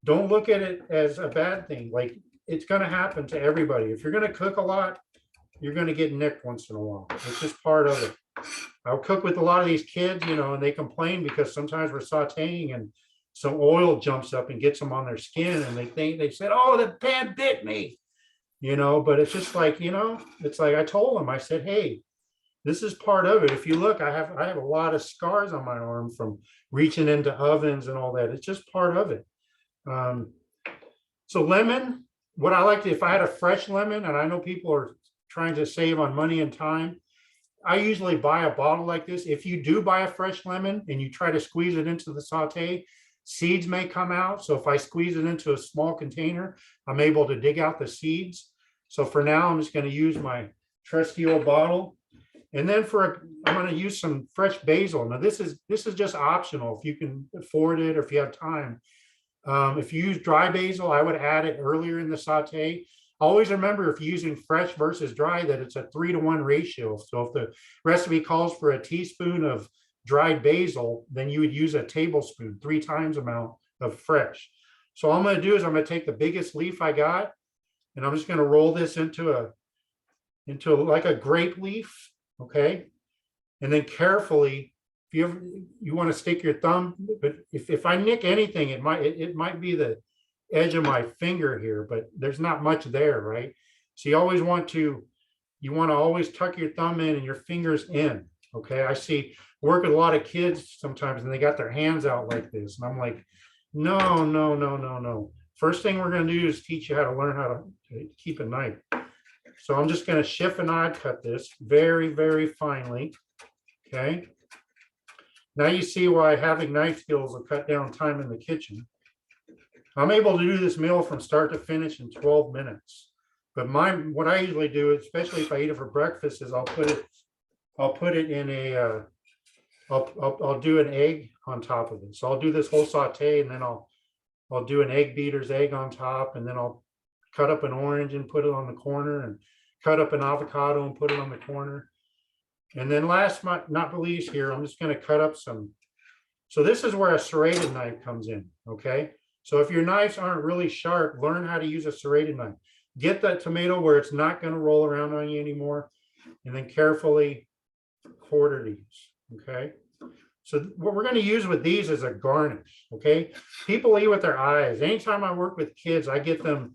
Speaker 3: Don't look at it as a bad thing. Like, it's going to happen to everybody. If you're going to cook a lot, you're going to get nicked once in a while. It's just part of it. I'll cook with a lot of these kids, you know, and they complain because sometimes we're sauteing and some oil jumps up and gets them on their skin, and they said, "Oh, the pan bit me," you know. But it's just like, you know, it's like I told them, I said, "Hey, this is part of it. If you look, I have a lot of scars on my arm from reaching into ovens and all that. It's just part of it." So lemon, what I like to, if I had a fresh lemon, and I know people are trying to save on money and time, I usually buy a bottle like this. If you do buy a fresh lemon and you try to squeeze it into the saute, seeds may come out. So if I squeeze it into a small container, I'm able to dig out the seeds. So for now, I'm just going to use my trusty old bottle. And then I'm going to use some fresh basil. Now this is just optional if you can afford it or if you have time. If you use dry basil, I would add it earlier in the saute. Always remember, if you're using fresh versus dry, that it's a 3-to-1 ratio. So if the recipe calls for a teaspoon of dried basil, then you would use a tablespoon, 3 times amount of fresh. So all I'm going to do is I'm going to take the biggest leaf I got, and I'm just going to roll this into like a grape leaf, okay? And then carefully, if you want to stick your thumb, but if I nick anything, it might be the edge of my finger here, but there's not much there, right? So you always want to always tuck your thumb in and your fingers in. Okay, I work with a lot of kids sometimes and they got their hands out like this, and I'm like, no. First thing we're going to do is teach you how to learn how to keep a knife. So I'm just going to chiffonade cut this very, very finely. Okay, now you see why having knife skills will cut down time in the kitchen. I'm able to do this meal from start to finish in 12 minutes. But what I usually do, especially if I eat it for breakfast, is I'll put it in a, I'll do an egg on top of it. So I'll do this whole saute, and then I'll do an egg beater's egg on top, and then I'll cut up an orange and put it on the corner, and cut up an avocado and put it on the corner. And then last but not least here, I'm just going to cut up some. So this is where a serrated knife comes in, okay? So if your knives aren't really sharp, learn how to use a serrated knife. Get that tomato where it's not going to roll around on you anymore, and then carefully quarter these, okay? So what we're going to use with these is a garnish, okay? People eat with their eyes. Anytime I work with kids, I get them,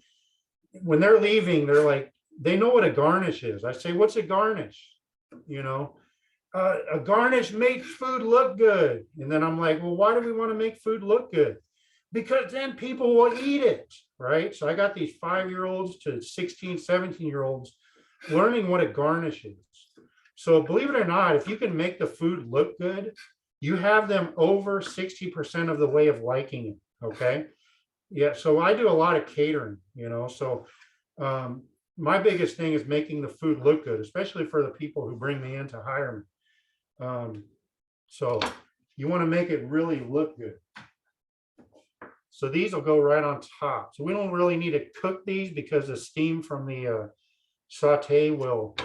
Speaker 3: when they're leaving, they're like, they know what a garnish is. I say, what's a garnish? You know, a garnish makes food look good. And then I'm like, well, why do we want to make food look good? Because then people will eat it, right? So I got these 5-year-olds to 16, 17-year-olds learning what a garnish is. So believe it or not, if you can make the food look good, you have them over 60% of the way of liking it, okay? Yeah, so I do a lot of catering, you know, so my biggest thing is making the food look good, especially for the people who bring me in to hire me. So you want to make it really look good. So these will go right on top. So we don't really need to cook these because the steam from the saute will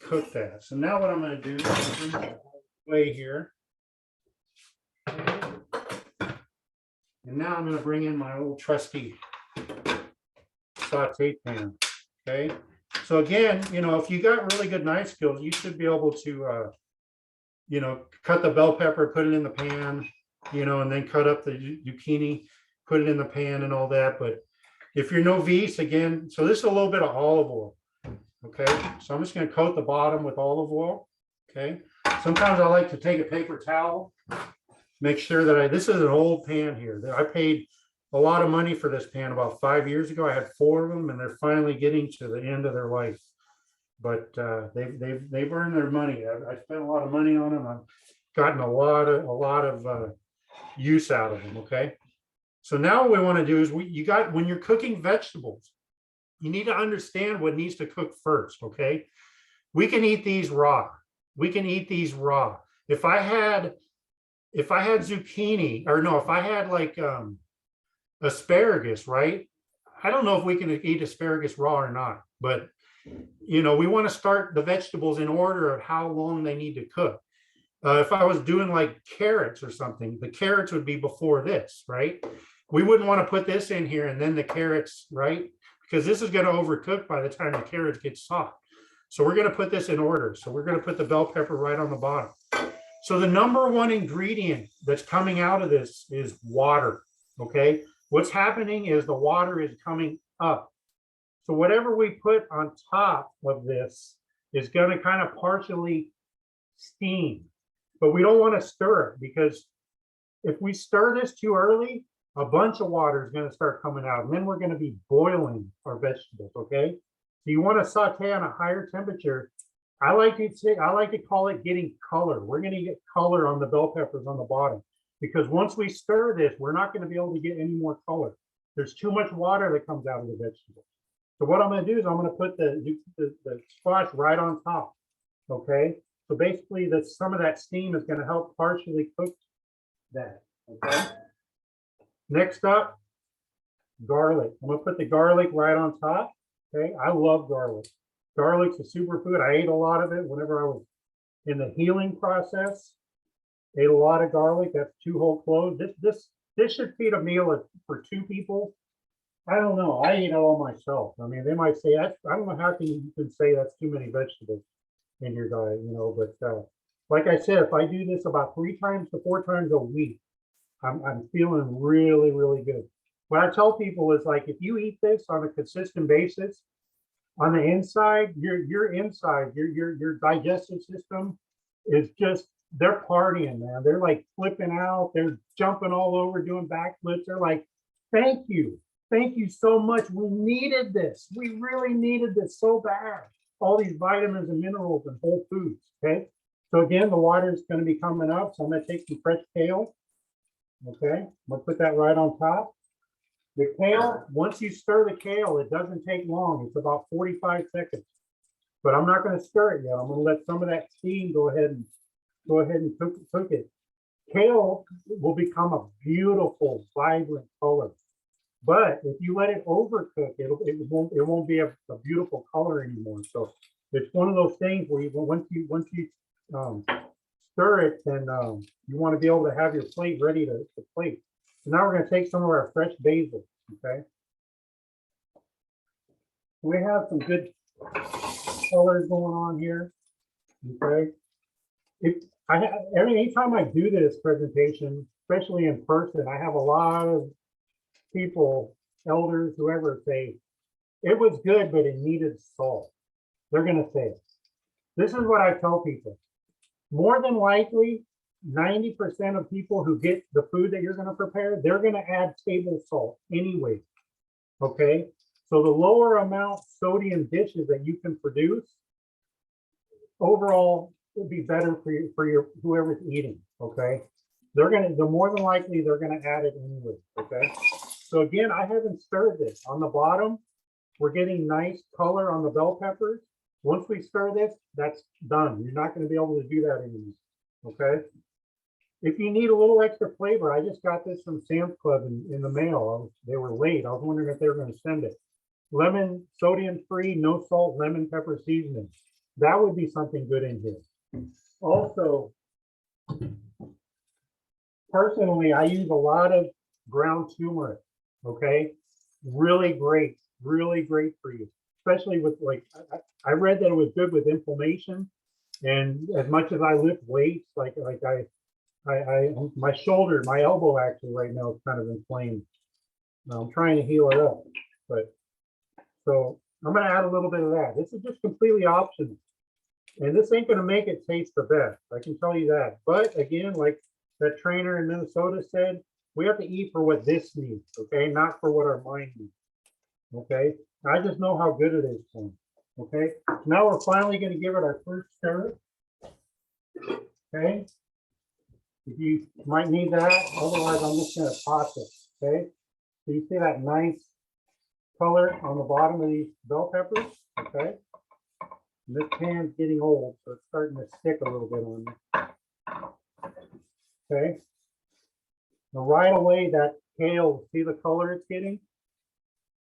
Speaker 3: cook that. So now what I'm going to do is bring it away here. And now I'm going to bring in my old trusty saute pan. Okay. So again, you know, if you got really good knife skills, you should be able to, you know, cut the bell pepper, put it in the pan, you know, and then cut up the zucchini, put it in the pan and all that. But if you're novice, again, so this is a little bit of olive oil. Okay. So I'm just going to coat the bottom with olive oil. Okay. sometimes I like to take a paper towel, make sure that this is an old pan here. I paid a lot of money for this pan about 5 years ago. I had 4 of them and they're finally getting to the end of their life. But they've earned their money. I spent a lot of money on them. I've gotten a lot of use out of them. Okay. So now what we want to do is when you're cooking vegetables, you need to understand what needs to cook first. Okay. We can eat these raw. If I had zucchini, or no, if I had like asparagus, right? I don't know if we can eat asparagus raw or not, but we want to start the vegetables in order of how long they need to cook. If I was doing like carrots or something, the carrots would be before this, right? We wouldn't want to put this in here and then the carrots, right? Because this is going to overcook by the time the carrots get soft. So we're going to put this in order. So we're going to put the bell pepper right on the bottom. So the number one ingredient that's coming out of this is water, okay? What's happening is the water is coming up. So whatever we put on top of this is going to kind of partially steam, but we don't want to stir it, because if we stir this too early, a bunch of water is going to start coming out, and then we're going to be boiling our vegetables, okay? So you want to saute on a higher temperature. I like to call it getting color. We're going to get color on the bell peppers on the bottom, because once we stir this, we're not going to be able to get any more color. There's too much water that comes out of the vegetable. So what I'm going to do is I'm going to put the squash right on top, okay? So basically some of that steam is going to help partially cook that, okay? Next up, garlic. I'm going to put the garlic right on top, okay? I love garlic. Garlic's a superfood. I ate a lot of it whenever I was in the healing process. Ate a lot of garlic. That's 2 whole cloves. This should feed a meal for 2 people. I don't know. I eat it all myself. I mean, they might say, I don't know how you can say that's too many vegetables in your diet, but like I said, if I do this about 3 times to 4 times a week, I'm feeling really, really good. What I tell people is, like, if you eat this on a consistent basis, on the inside, your inside, your digestive system is just, they're partying, man. They're like flipping out. They're jumping all over, doing backflips. They're like, thank you so much. We needed this. We really needed this so bad. All these vitamins and minerals and whole foods. Okay. So again, the water is going to be coming up. So I'm going to take some fresh kale. Okay. I'm going to put that right on top. The kale, once you stir the kale, it doesn't take long. It's about 45 seconds. But I'm not going to stir it yet. I'm going to let some of that steam go ahead and cook it. Kale will become a beautiful, vibrant color. But if you let it overcook, it won't be a beautiful color anymore. So it's one of those things where once you stir it, then you want to be able to have your plate ready to plate. So now we're going to take some of our fresh basil. Okay. We have some good colors going on here. Okay. Anytime I do this presentation, especially in person, I have a lot of people, elders, whoever, say it was good, but it needed salt. They're going to say it. This is what I tell people. More than likely, 90% of people who get the food that you're going to prepare, they're going to add table salt anyway. Okay. So the lower amount sodium dishes that you can produce, overall, would be better for your whoever's eating. Okay. The more than likely they're going to add it anyway. Okay. So again, I haven't stirred this. On the bottom, we're getting nice color on the bell peppers. Once we stir this, that's done. You're not going to be able to do that anymore. Okay. If you need a little extra flavor, I just got this from Sam's Club in the mail. They were late. I was wondering if they were going to send it. Lemon, sodium-free, no salt, lemon pepper seasoning. That would be something good in here. Also, personally, I use a lot of ground turmeric. Okay, really great for you, especially with, like, I read that it was good with inflammation. And as much as I lift weights, my shoulder, my elbow actually right now is kind of inflamed. I'm trying to heal it up, but so I'm going to add a little bit of that. This is just completely optional. And this ain't gonna make it taste the best, I can tell you that. But again, like that trainer in Minnesota said, we have to eat for what this needs, okay? Not for what our mind needs. Okay, I just know how good it is for 'em, okay? Now we're finally gonna give it our first stir. Okay? If you might need that, otherwise I'm just gonna toss it, okay? So you see that nice color on the bottom of these bell peppers, okay? And this pan's getting old, so it's starting to stick a little bit on me. Okay? Now right away, that kale, see the color it's getting?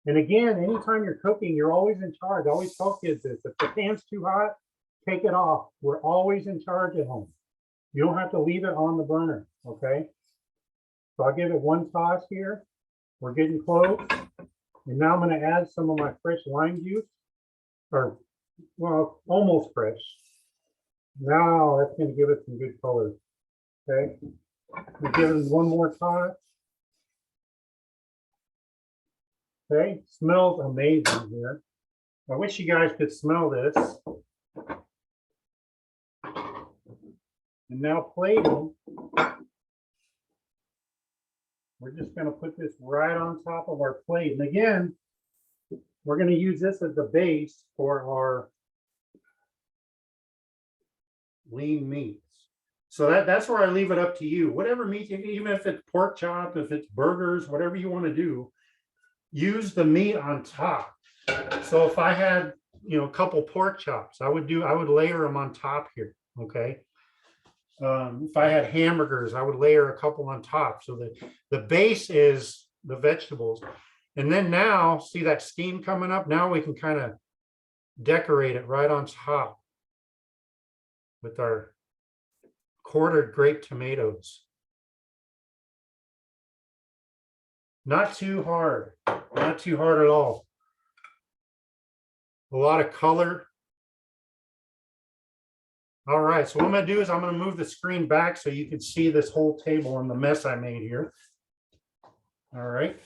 Speaker 3: And again, anytime you're cooking, you're always in charge. I always tell kids this, if the pan's too hot, take it off. We're always in charge at home. You don't have to leave it on the burner, okay? So I'll give it one toss here. We're getting close. And now I'm gonna add some of my fresh lime juice, or, well, almost fresh. Now that's gonna give it some good color, okay? We're giving one more toss. Okay, smells amazing here. I wish you guys could smell this. And now plating. We're just gonna put this right on top of our plate. And again, we're gonna use this as the base for our lean meats. So that's where I leave it up to you. Whatever meat, even if it's pork chop, if it's burgers, whatever you want to do, use the meat on top. So if I had, a couple pork chops, I would layer them on top here, okay? If I had hamburgers, I would layer a couple on top. So the base is the vegetables. And then now, see that steam coming up? Now we can kind of decorate it right on top with our quartered grape tomatoes. Not too hard, not too hard at all. A lot of color. All right, so what I'm gonna do is I'm gonna move the screen back so you can see this whole table and the mess I made here. All right.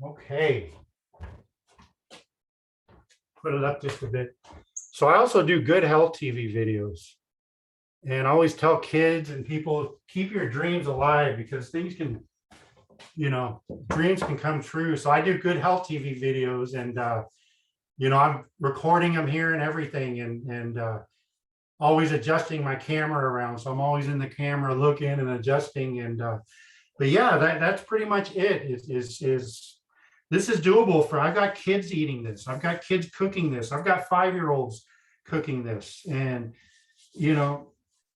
Speaker 3: Okay. Put it up just a bit. So I also do good health TV videos. And I always tell kids and people, keep your dreams alive because things can, dreams can come true. So I do good health TV videos and, I'm recording them here and everything and always adjusting my camera around. So I'm always in the camera looking and adjusting. And, but yeah, that's pretty much it. This is doable I've got kids eating this. I've got kids cooking this. I've got 5-year-olds cooking this. And,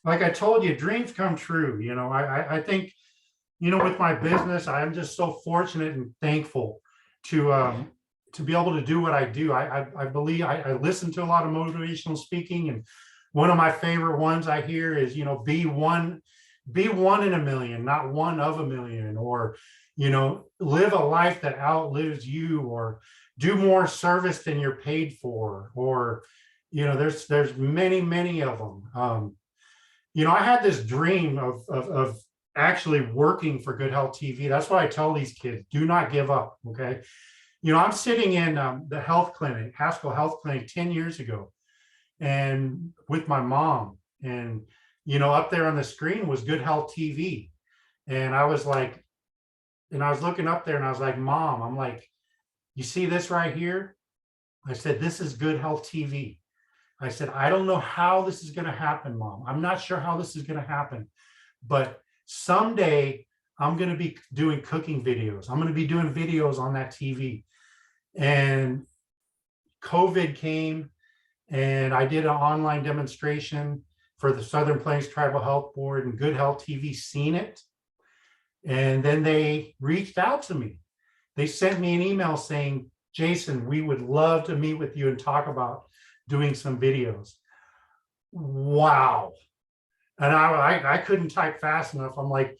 Speaker 3: like I told you, dreams come true. I think, with my business, I'm just so fortunate and thankful to be able to do what I do. I believe I listen to a lot of motivational speaking. And one of my favorite ones I hear is, be one in a million, not one of a million, or, live a life that outlives you, or do more service than you're paid for, or, there's many of them. I had this dream of actually working for Good Health TV. That's why I tell these kids, do not give up, okay? I'm sitting in the health clinic, Haskell Health Clinic 10 years ago, and with my mom, and, up there on the screen was Good Health TV. And I was like, and I was looking up there and I was like, Mom, I'm like, you see this right here? I said, this is Good Health TV. I said, I don't know how this is going to happen, Mom. I'm not sure how this is going to happen, but someday I'm going to be doing cooking videos. I'm going to be doing videos on that TV. And COVID came and I did an online demonstration for the Southern Plains Tribal Health Board, and Good Health TV seen it. And then they reached out to me. They sent me an email saying, Jason, we would love to meet with you and talk about doing some videos. Wow. And I couldn't type fast enough. I'm like,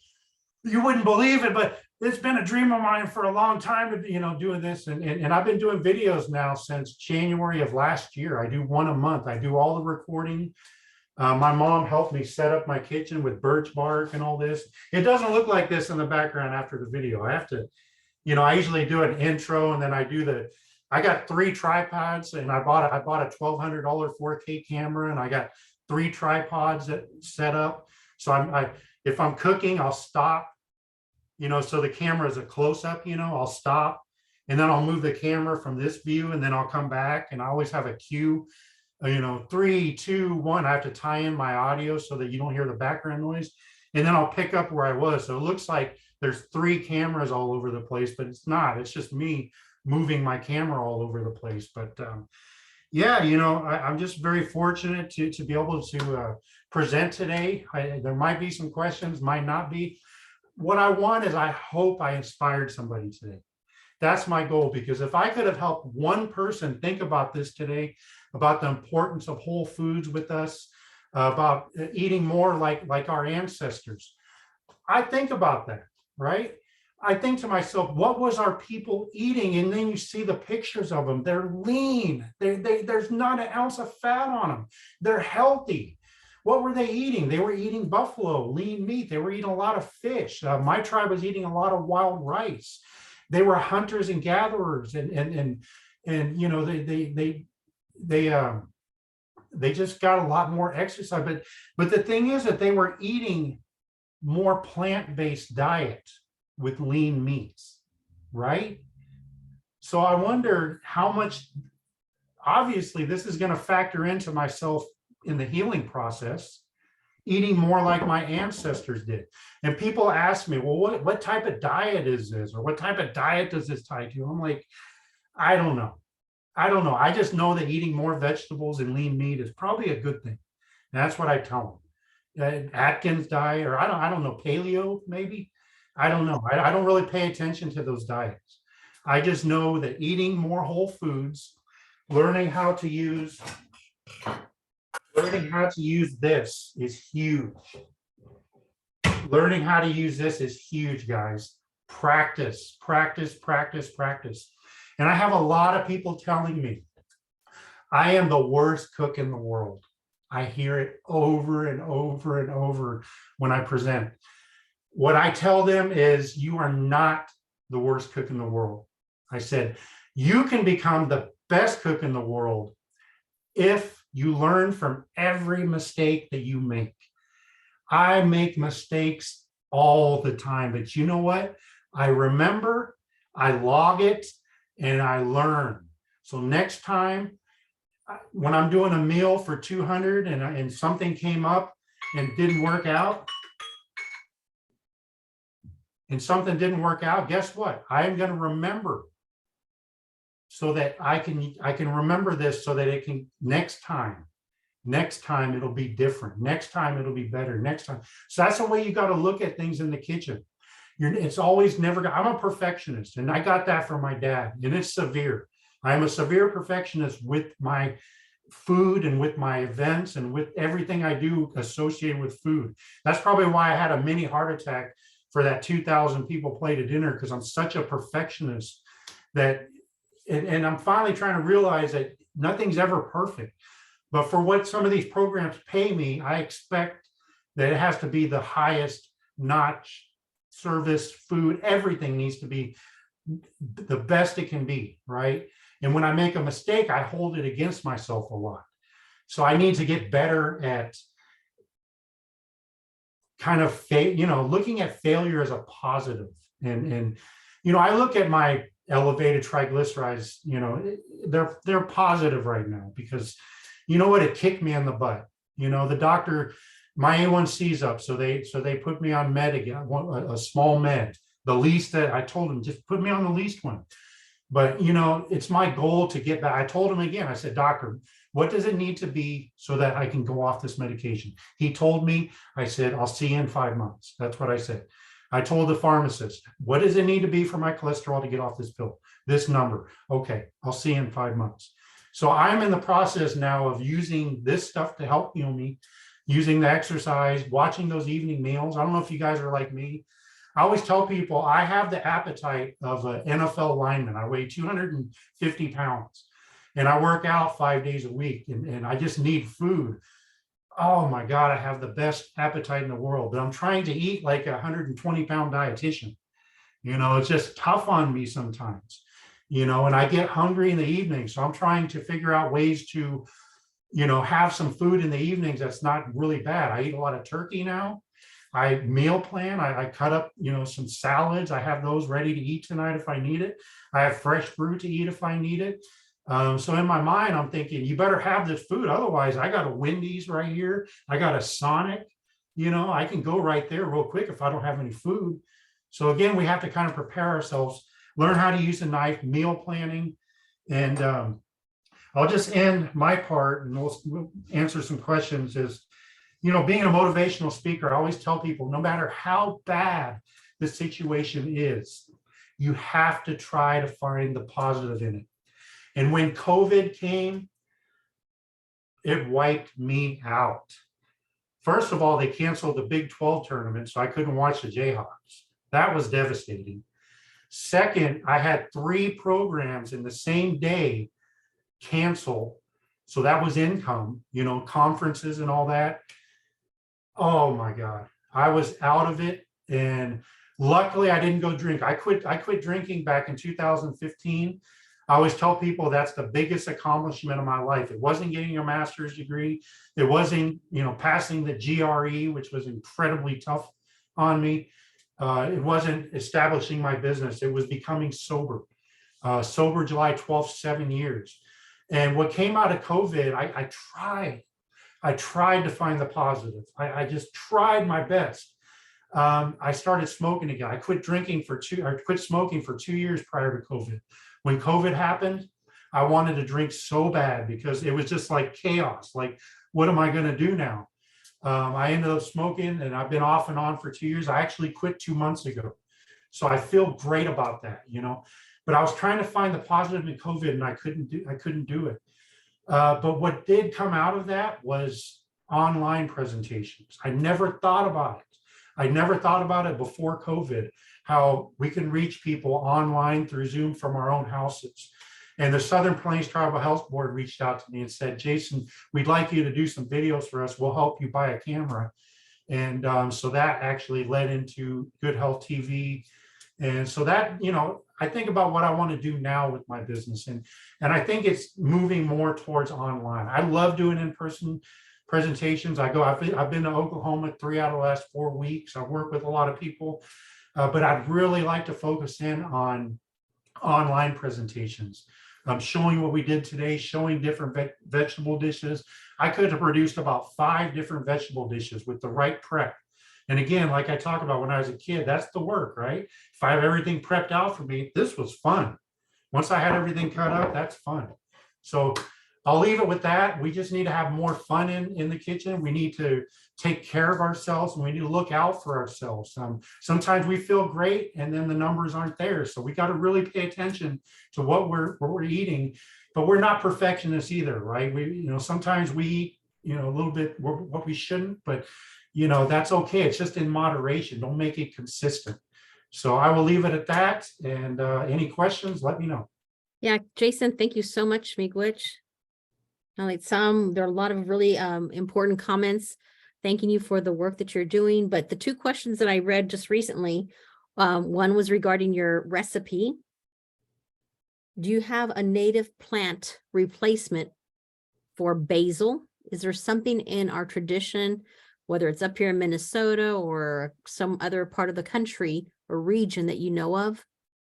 Speaker 3: you wouldn't believe it, but it's been a dream of mine for a long time to be, doing this. And I've been doing videos now since January of last year. I do one a month. I do all the recording. My mom helped me set up my kitchen with birch bark and all this. It doesn't look like this in the background after the video. I have to, I usually do an intro and then I got 3 tripods and I bought a $1,200 4K camera and I got 3 tripods that set up. So if I'm cooking, I'll stop, so the camera is a close up, I'll stop and then I'll move the camera from this view and then I'll come back and I always have a cue, 3, 2, 1. I have to tie in my audio so that you don't hear the background noise. And then I'll pick up where I was. So it looks like there's 3 cameras all over the place, but it's not. It's just me moving my camera all over the place. But yeah, I'm just very fortunate to be able to present today. There might be some questions, might not be. What I want is I hope I inspired somebody today. That's my goal, because if I could have helped one person think about this today, about the importance of whole foods with us, about eating more like our ancestors, I think about that, right? I think to myself, what was our people eating? And then you see the pictures of them. They're lean. There's not an ounce of fat on them. They're healthy. What were they eating? They were eating buffalo, lean meat. They were eating a lot of fish. My tribe was eating a lot of wild rice. They were hunters and gatherers, and they just got a lot more exercise. But the thing is that they were eating more plant-based diet with lean meats, right? So I wonder how much, obviously this is going to factor into myself in the healing process, eating more like my ancestors did. And people ask me, well, what type of diet is this? Or what type of diet does this tie to? I'm like, I don't know. I just know that eating more vegetables and lean meat is probably a good thing. And that's what I tell them. Atkins diet, or I don't know, paleo maybe. I don't know. I don't really pay attention to those diets. I just know that eating more whole foods, learning how to use this is huge. Learning how to use this is huge, guys. Practice, practice, practice, practice. And I have a lot of people telling me I am the worst cook in the world. I hear it over and over and over when I present. What I tell them is, you are not the worst cook in the world. I said, you can become the best cook in the world if you learn from every mistake that you make. I make mistakes all the time, but you know what? I remember, I log it, and I learn. So next time, when I'm doing a meal for 200 and something came up and didn't work out, guess what? I am going to remember, so that I can remember this, so that it can, next time it'll be different. Next time it'll be better. Next time. So that's the way you got to look at things in the kitchen. It's always never, I'm a perfectionist, and I got that from my dad, and it's severe. I am a severe perfectionist with my food and with my events and with everything I do associated with food. That's probably why I had a mini heart attack for that 2,000 people plate of dinner, because I'm such a perfectionist that, and I'm finally trying to realize that nothing's ever perfect. But for what some of these programs pay me, I expect that it has to be the highest notch service, food, everything needs to be the best it can be, right? And when I make a mistake, I hold it against myself a lot. So I need to get better at kind of looking at failure as a positive. And I look at my elevated triglycerides, they're positive right now, because you know what, it kicked me in the butt. The doctor, my A1C's up, so they put me on med again, a small med, the least that I told him, just put me on the least one. But it's my goal to get back. I told him again, I said, doctor, what does it need to be so that I can go off this medication? He told me, I said, I'll see you in 5 months. That's what I said. I told the pharmacist, what does it need to be for my cholesterol to get off this pill? This number. Okay, I'll see you in 5 months. So I'm in the process now of using this stuff to help heal me, using the exercise, watching those evening meals. I don't know if you guys are like me. I always tell people I have the appetite of an NFL lineman. I weigh 250 pounds and I work out 5 days a week and I just need food. Oh my God, I have the best appetite in the world, but I'm trying to eat like a 120-pound dietitian. It's just tough on me sometimes, and I get hungry in the evening. So I'm trying to figure out ways to, have some food in the evenings that's not really bad. I eat a lot of turkey now. I meal plan. I cut up, some salads. I have those ready to eat tonight if I need it. I have fresh fruit to eat if I need it. So in my mind, I'm thinking, you better have this food. Otherwise, I got a Wendy's right here. I got a Sonic. I can go right there real quick if I don't have any food. So again, we have to kind of prepare ourselves, learn how to use a knife, meal planning. And I'll just end my part and we'll answer some questions is, being a motivational speaker, I always tell people, no matter how bad the situation is, you have to try to find the positive in it. And when COVID came, it wiped me out. First of all, they canceled the Big 12 tournament, so I couldn't watch the Jayhawks. That was devastating. Second, I had 3 programs in the same day cancel. So that was income, conferences and all that. Oh my God, I was out of it. And luckily I didn't go drink. I quit drinking back in 2015. I always tell people that's the biggest accomplishment of my life. It wasn't getting a master's degree. It wasn't, passing the GRE, which was incredibly tough on me. It wasn't establishing my business. It was becoming sober. Sober July 12th, 7 years. And what came out of COVID, I tried to find the positive. I just tried my best. I started smoking again. I quit smoking for 2 years prior to COVID. When COVID happened, I wanted to drink so bad because it was just like chaos. Like, what am I going to do now? I ended up smoking and I've been off and on for 2 years. I actually quit 2 months ago. So I feel great about that, but I was trying to find the positive in COVID and I couldn't do it. But what did come out of that was online presentations. I never thought about it. I never thought about it before COVID, how we can reach people online through Zoom from our own houses. And the Southern Plains Tribal Health Board reached out to me and said, Jason, we'd like you to do some videos for us. We'll help you buy a camera. And so that actually led into Good Health TV. And so that, I think about what I want to do now with my business. And I think it's moving more towards online. I love doing in-person presentations. I've been to Oklahoma 3 out of the last 4 weeks. I work with a lot of people, but I'd really like to focus in on online presentations. Showing what we did today, showing different vegetable dishes. I could have produced about 5 different vegetable dishes with the right prep. And again, like I talked about when I was a kid, that's the work, right? If I have everything prepped out for me, this was fun. Once I had everything cut out, that's fun. So I'll leave it with that. We just need to have more fun in the kitchen. We need to take care of ourselves and we need to look out for ourselves. Sometimes we feel great and then the numbers aren't there. So we got to really pay attention to what we're eating, but we're not perfectionists either, right? Sometimes we eat, a little bit what we shouldn't, but that's okay. It's just in moderation. Don't make it consistent. So I will leave it at that. And any questions, let me know.
Speaker 1: Yeah, Jason, thank you so much, Miigwech. There are a lot of really important comments thanking you for the work that you're doing. But the 2 questions that I read just recently, one was regarding your recipe. Do you have a native plant replacement for basil? Is there something in our tradition, whether it's up here in Minnesota or some other part of the country or region that you know of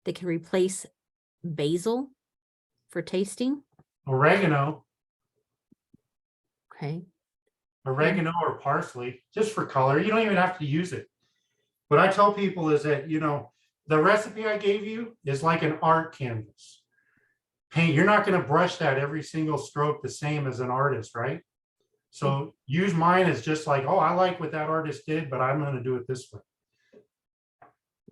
Speaker 1: that can replace basil for tasting?
Speaker 3: Oregano.
Speaker 1: Okay.
Speaker 3: Oregano or parsley, just for color. You don't even have to use it. What I tell people is that, the recipe I gave you is like an art canvas. Paint, you're not going to brush that every single stroke the same as an artist, right? So use mine as just like, oh, I like what that artist did, but I'm going to do it this way.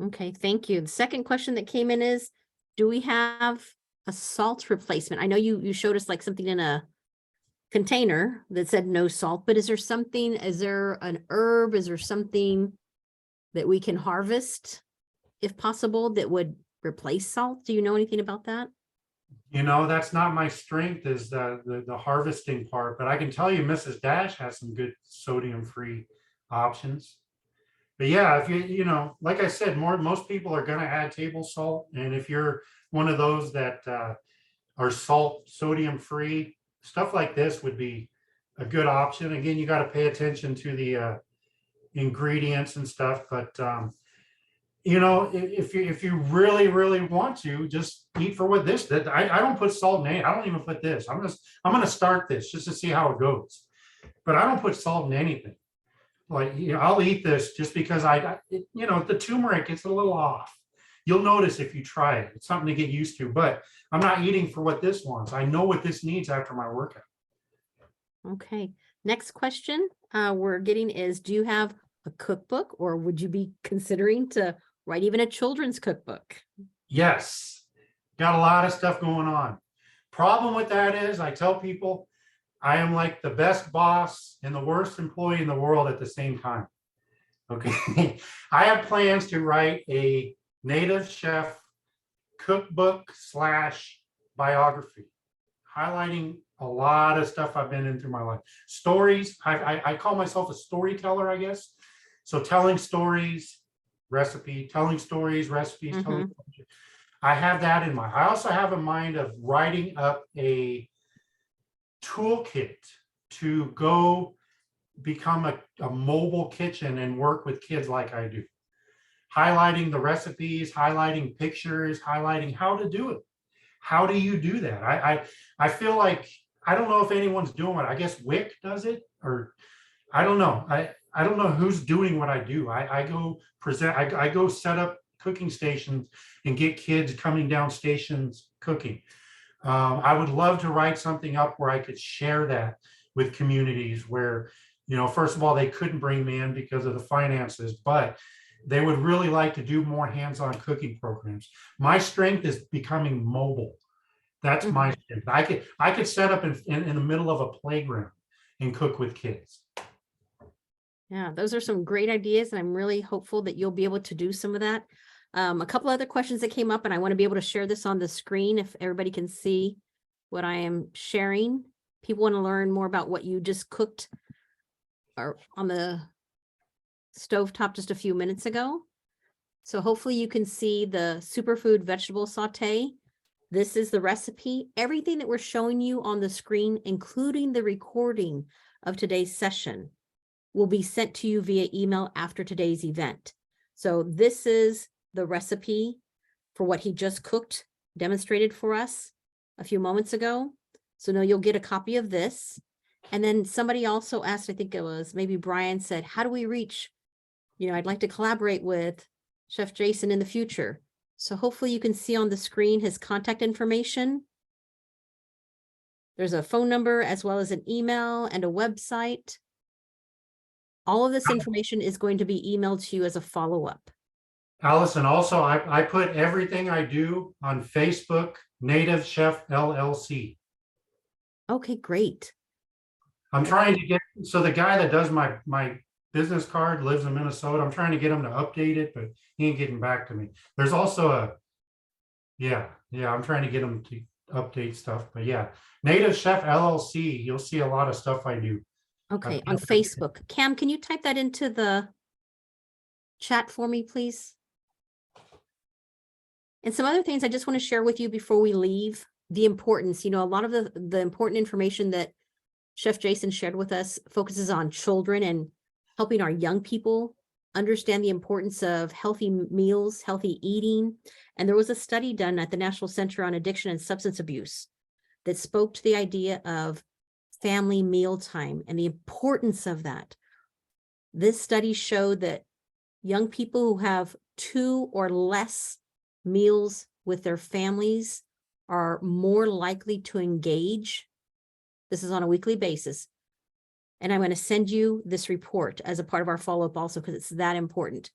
Speaker 1: Okay, thank you. The second question that came in is, do we have a salt replacement? I know you showed us like something in a container that said no salt, but is there an herb? Is there something that we can harvest, if possible, that would replace salt? Do you know anything about that?
Speaker 3: You know, that's not my strength, is the harvesting part, but I can tell you Mrs. Dash has some good sodium-free options. But yeah, if you know, like I said, most people are gonna add table salt, and if you're one of those that are sodium-free, stuff like this would be a good option. Again, you got to pay attention to the ingredients and stuff, but you know, if you really want to, just eat for what this did. I don't put salt in it. I don't even put this. I'm gonna start this just to see how it goes. But I don't put salt in anything. Like, you know, I'll eat this just because you know, the turmeric, it's a little off. You'll notice if you try it. It's something to get used to, but I'm not eating for what this wants. I know what this needs after my workout.
Speaker 1: Okay, next question we're getting is, do you have a cookbook, or would you be considering to write even a children's cookbook?
Speaker 3: Yes, got a lot of stuff going on. Problem with that is, I tell people I am like the best boss and the worst employee in the world at the same time. Okay, I have plans to write a Native Chef cookbook / biography, highlighting a lot of stuff I've been in through my life. Stories, I call myself a storyteller, I guess. So telling stories, telling stories, recipes, telling. I have that in mind. I also have in mind of writing up a toolkit to go become a mobile kitchen and work with kids like I do. Highlighting the recipes, highlighting pictures, highlighting how to do it. How do you do that? I feel like, I don't know if anyone's doing it. I guess WIC does it, or I don't know. I don't know who's doing what I do. I go present, I go set up cooking stations and get kids coming down stations cooking. I would love to write something up where I could share that with communities where, you know, first of all, they couldn't bring me in because of the finances, but they would really like to do more hands-on cooking programs. My strength is becoming mobile. That's my strength. I could set up in the middle of a playground and cook with kids.
Speaker 1: Yeah, those are some great ideas, and I'm really hopeful that you'll be able to do some of that. A couple other questions that came up, and I want to be able to share this on the screen if everybody can see what I am sharing. People want to learn more about what you just cooked or on the stovetop just a few minutes ago. So hopefully you can see the superfood vegetable saute. This is the recipe. Everything that we're showing you on the screen, including the recording of today's session, will be sent to you via email after today's event. So this is the recipe for what he just cooked, demonstrated for us a few moments ago. So now you'll get a copy of this. And then somebody also asked, I think it was maybe Brian, said, how do we reach, you know, I'd like to collaborate with Chef Jason in the future. So hopefully you can see on the screen his contact information. There's a phone number as well as an email and a website. All of this information is going to be emailed to you as a follow-up.
Speaker 3: Allison, also, I put everything I do on Facebook, Native Chef LLC.
Speaker 1: Okay, great.
Speaker 3: I'm trying to get, so the guy that does my business card lives in Minnesota. I'm trying to get him to update it, but he ain't getting back to me. There's also yeah, I'm trying to get him to update stuff, but yeah, Native Chef LLC, you'll see a lot of stuff I do.
Speaker 1: Okay, on Facebook. Cam, can you type that into the chat for me, please? And some other things I just want to share with you before we leave, the importance, you know, a lot of the important information that Chef Jason shared with us focuses on children and helping our young people understand the importance of healthy meals, healthy eating. And there was a study done at the National Center on Addiction and Substance Abuse that spoke to the idea of family mealtime and the importance of that. This study showed that young people who have 2 or less meals with their families are more likely to engage. This is on a weekly basis. And I'm going to send you this report as a part of our follow-up also, because it's that important.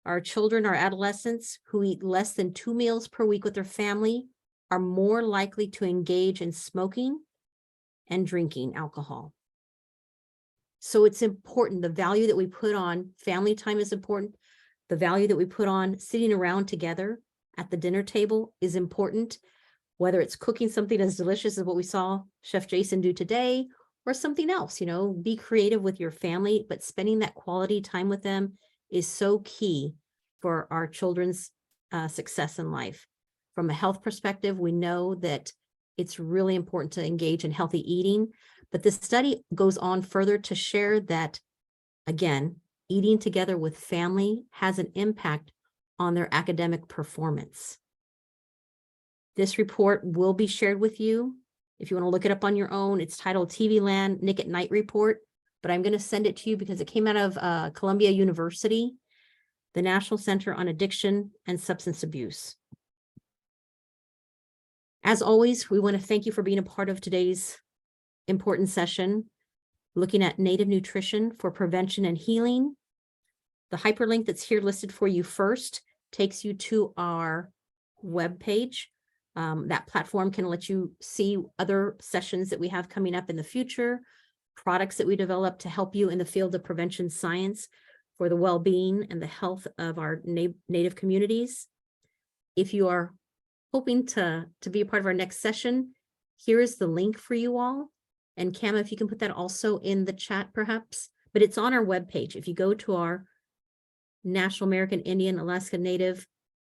Speaker 1: Our children, our adolescents who eat less than 2 meals per week with their family are more likely to engage in smoking and drinking alcohol. So it's important. The value that we put on family time is important. The value that we put on sitting around together at the dinner table is important, whether it's cooking something as delicious as what we saw Chef Jason do today, or something else. Be creative with your family, but spending that quality time with them is so key for our children's success in life. From a health perspective, we know that it's really important to engage in healthy eating, but the study goes on further to share that, again, eating together with family has an impact on their academic performance. This report will be shared with you. If you want to look it up on your own, it's titled TV Land Nick at Night Report, but I'm going to send it to you because it came out of Columbia University, the National Center on Addiction and Substance Abuse. As always, we want to thank you for being a part of today's important session, looking at native nutrition for prevention and healing. The hyperlink that's here listed for you first takes you to our webpage. That platform can let you see other sessions that we have coming up in the future, products that we develop to help you in the field of prevention science for the well-being and the health of our native communities. If you are hoping to be a part of our next session, here is the link for you all. And Cam, if you can put that also in the chat perhaps, but it's on our webpage. If you go to our National American Indian Alaska Native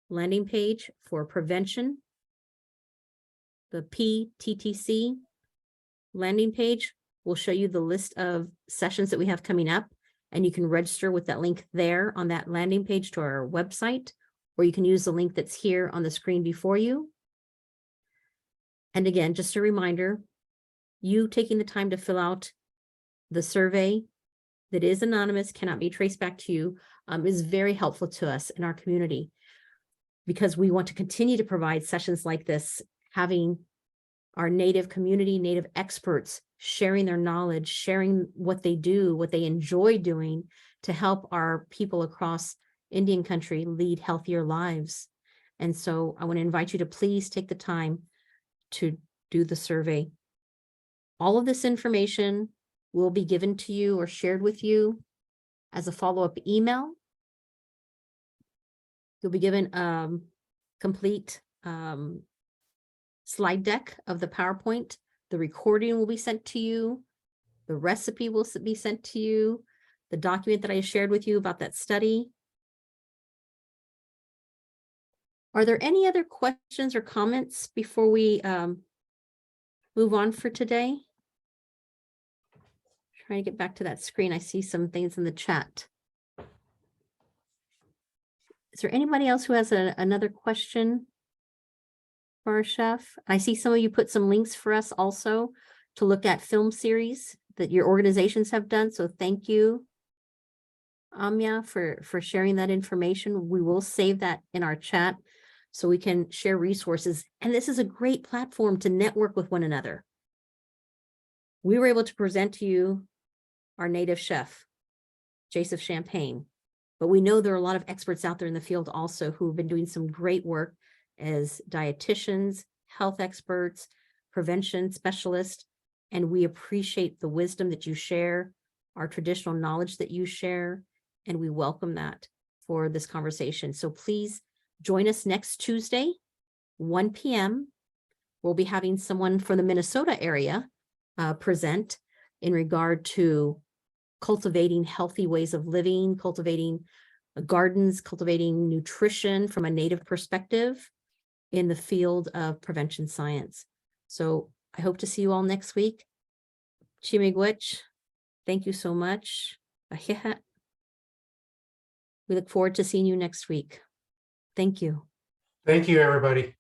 Speaker 1: landing page for prevention, the PTTC landing page will show you the list of sessions that we have coming up, and you can register with that link there on that landing page to our website, or you can use the link that's here on the screen before you. And again, just a reminder, you taking the time to fill out the survey that is anonymous, cannot be traced back to you, is very helpful to us in our community, because we want to continue to provide sessions like this, having our Native community, Native experts sharing their knowledge, sharing what they do, what they enjoy doing to help our people across Indian country lead healthier lives. And so I want to invite you to please take the time to do the survey. All of this information will be given to you or shared with you as a follow-up email. You'll be given complete slide deck of the PowerPoint. The recording will be sent to you. The recipe will be sent to you. The document that I shared with you about that study. Are there any other questions or comments before we move on for today? Trying to get back to that screen. I see some things in the chat. Is there anybody else who has another question for our chef? I see some of you put some links for us also to look at film series that your organizations have done. So thank you, Amya, for sharing that information. We will save that in our chat so we can share resources. And this is a great platform to network with one another. We were able to present to you our native chef, Joseph Champagne, but we know there are a lot of experts out there in the field also who have been doing some great work as dietitians, health experts, prevention specialists, and we appreciate the wisdom that you share, our traditional knowledge that you share, and we welcome that for this conversation. So please join us next Tuesday, 1 p.m. We'll be having someone from the Minnesota area present in regard to cultivating healthy ways of living, cultivating gardens, cultivating nutrition from a native perspective in the field of prevention science. So I hope to see you all next week. Chimigwech, thank you so much. We look forward to seeing you next week. Thank you.
Speaker 3: Thank you, everybody.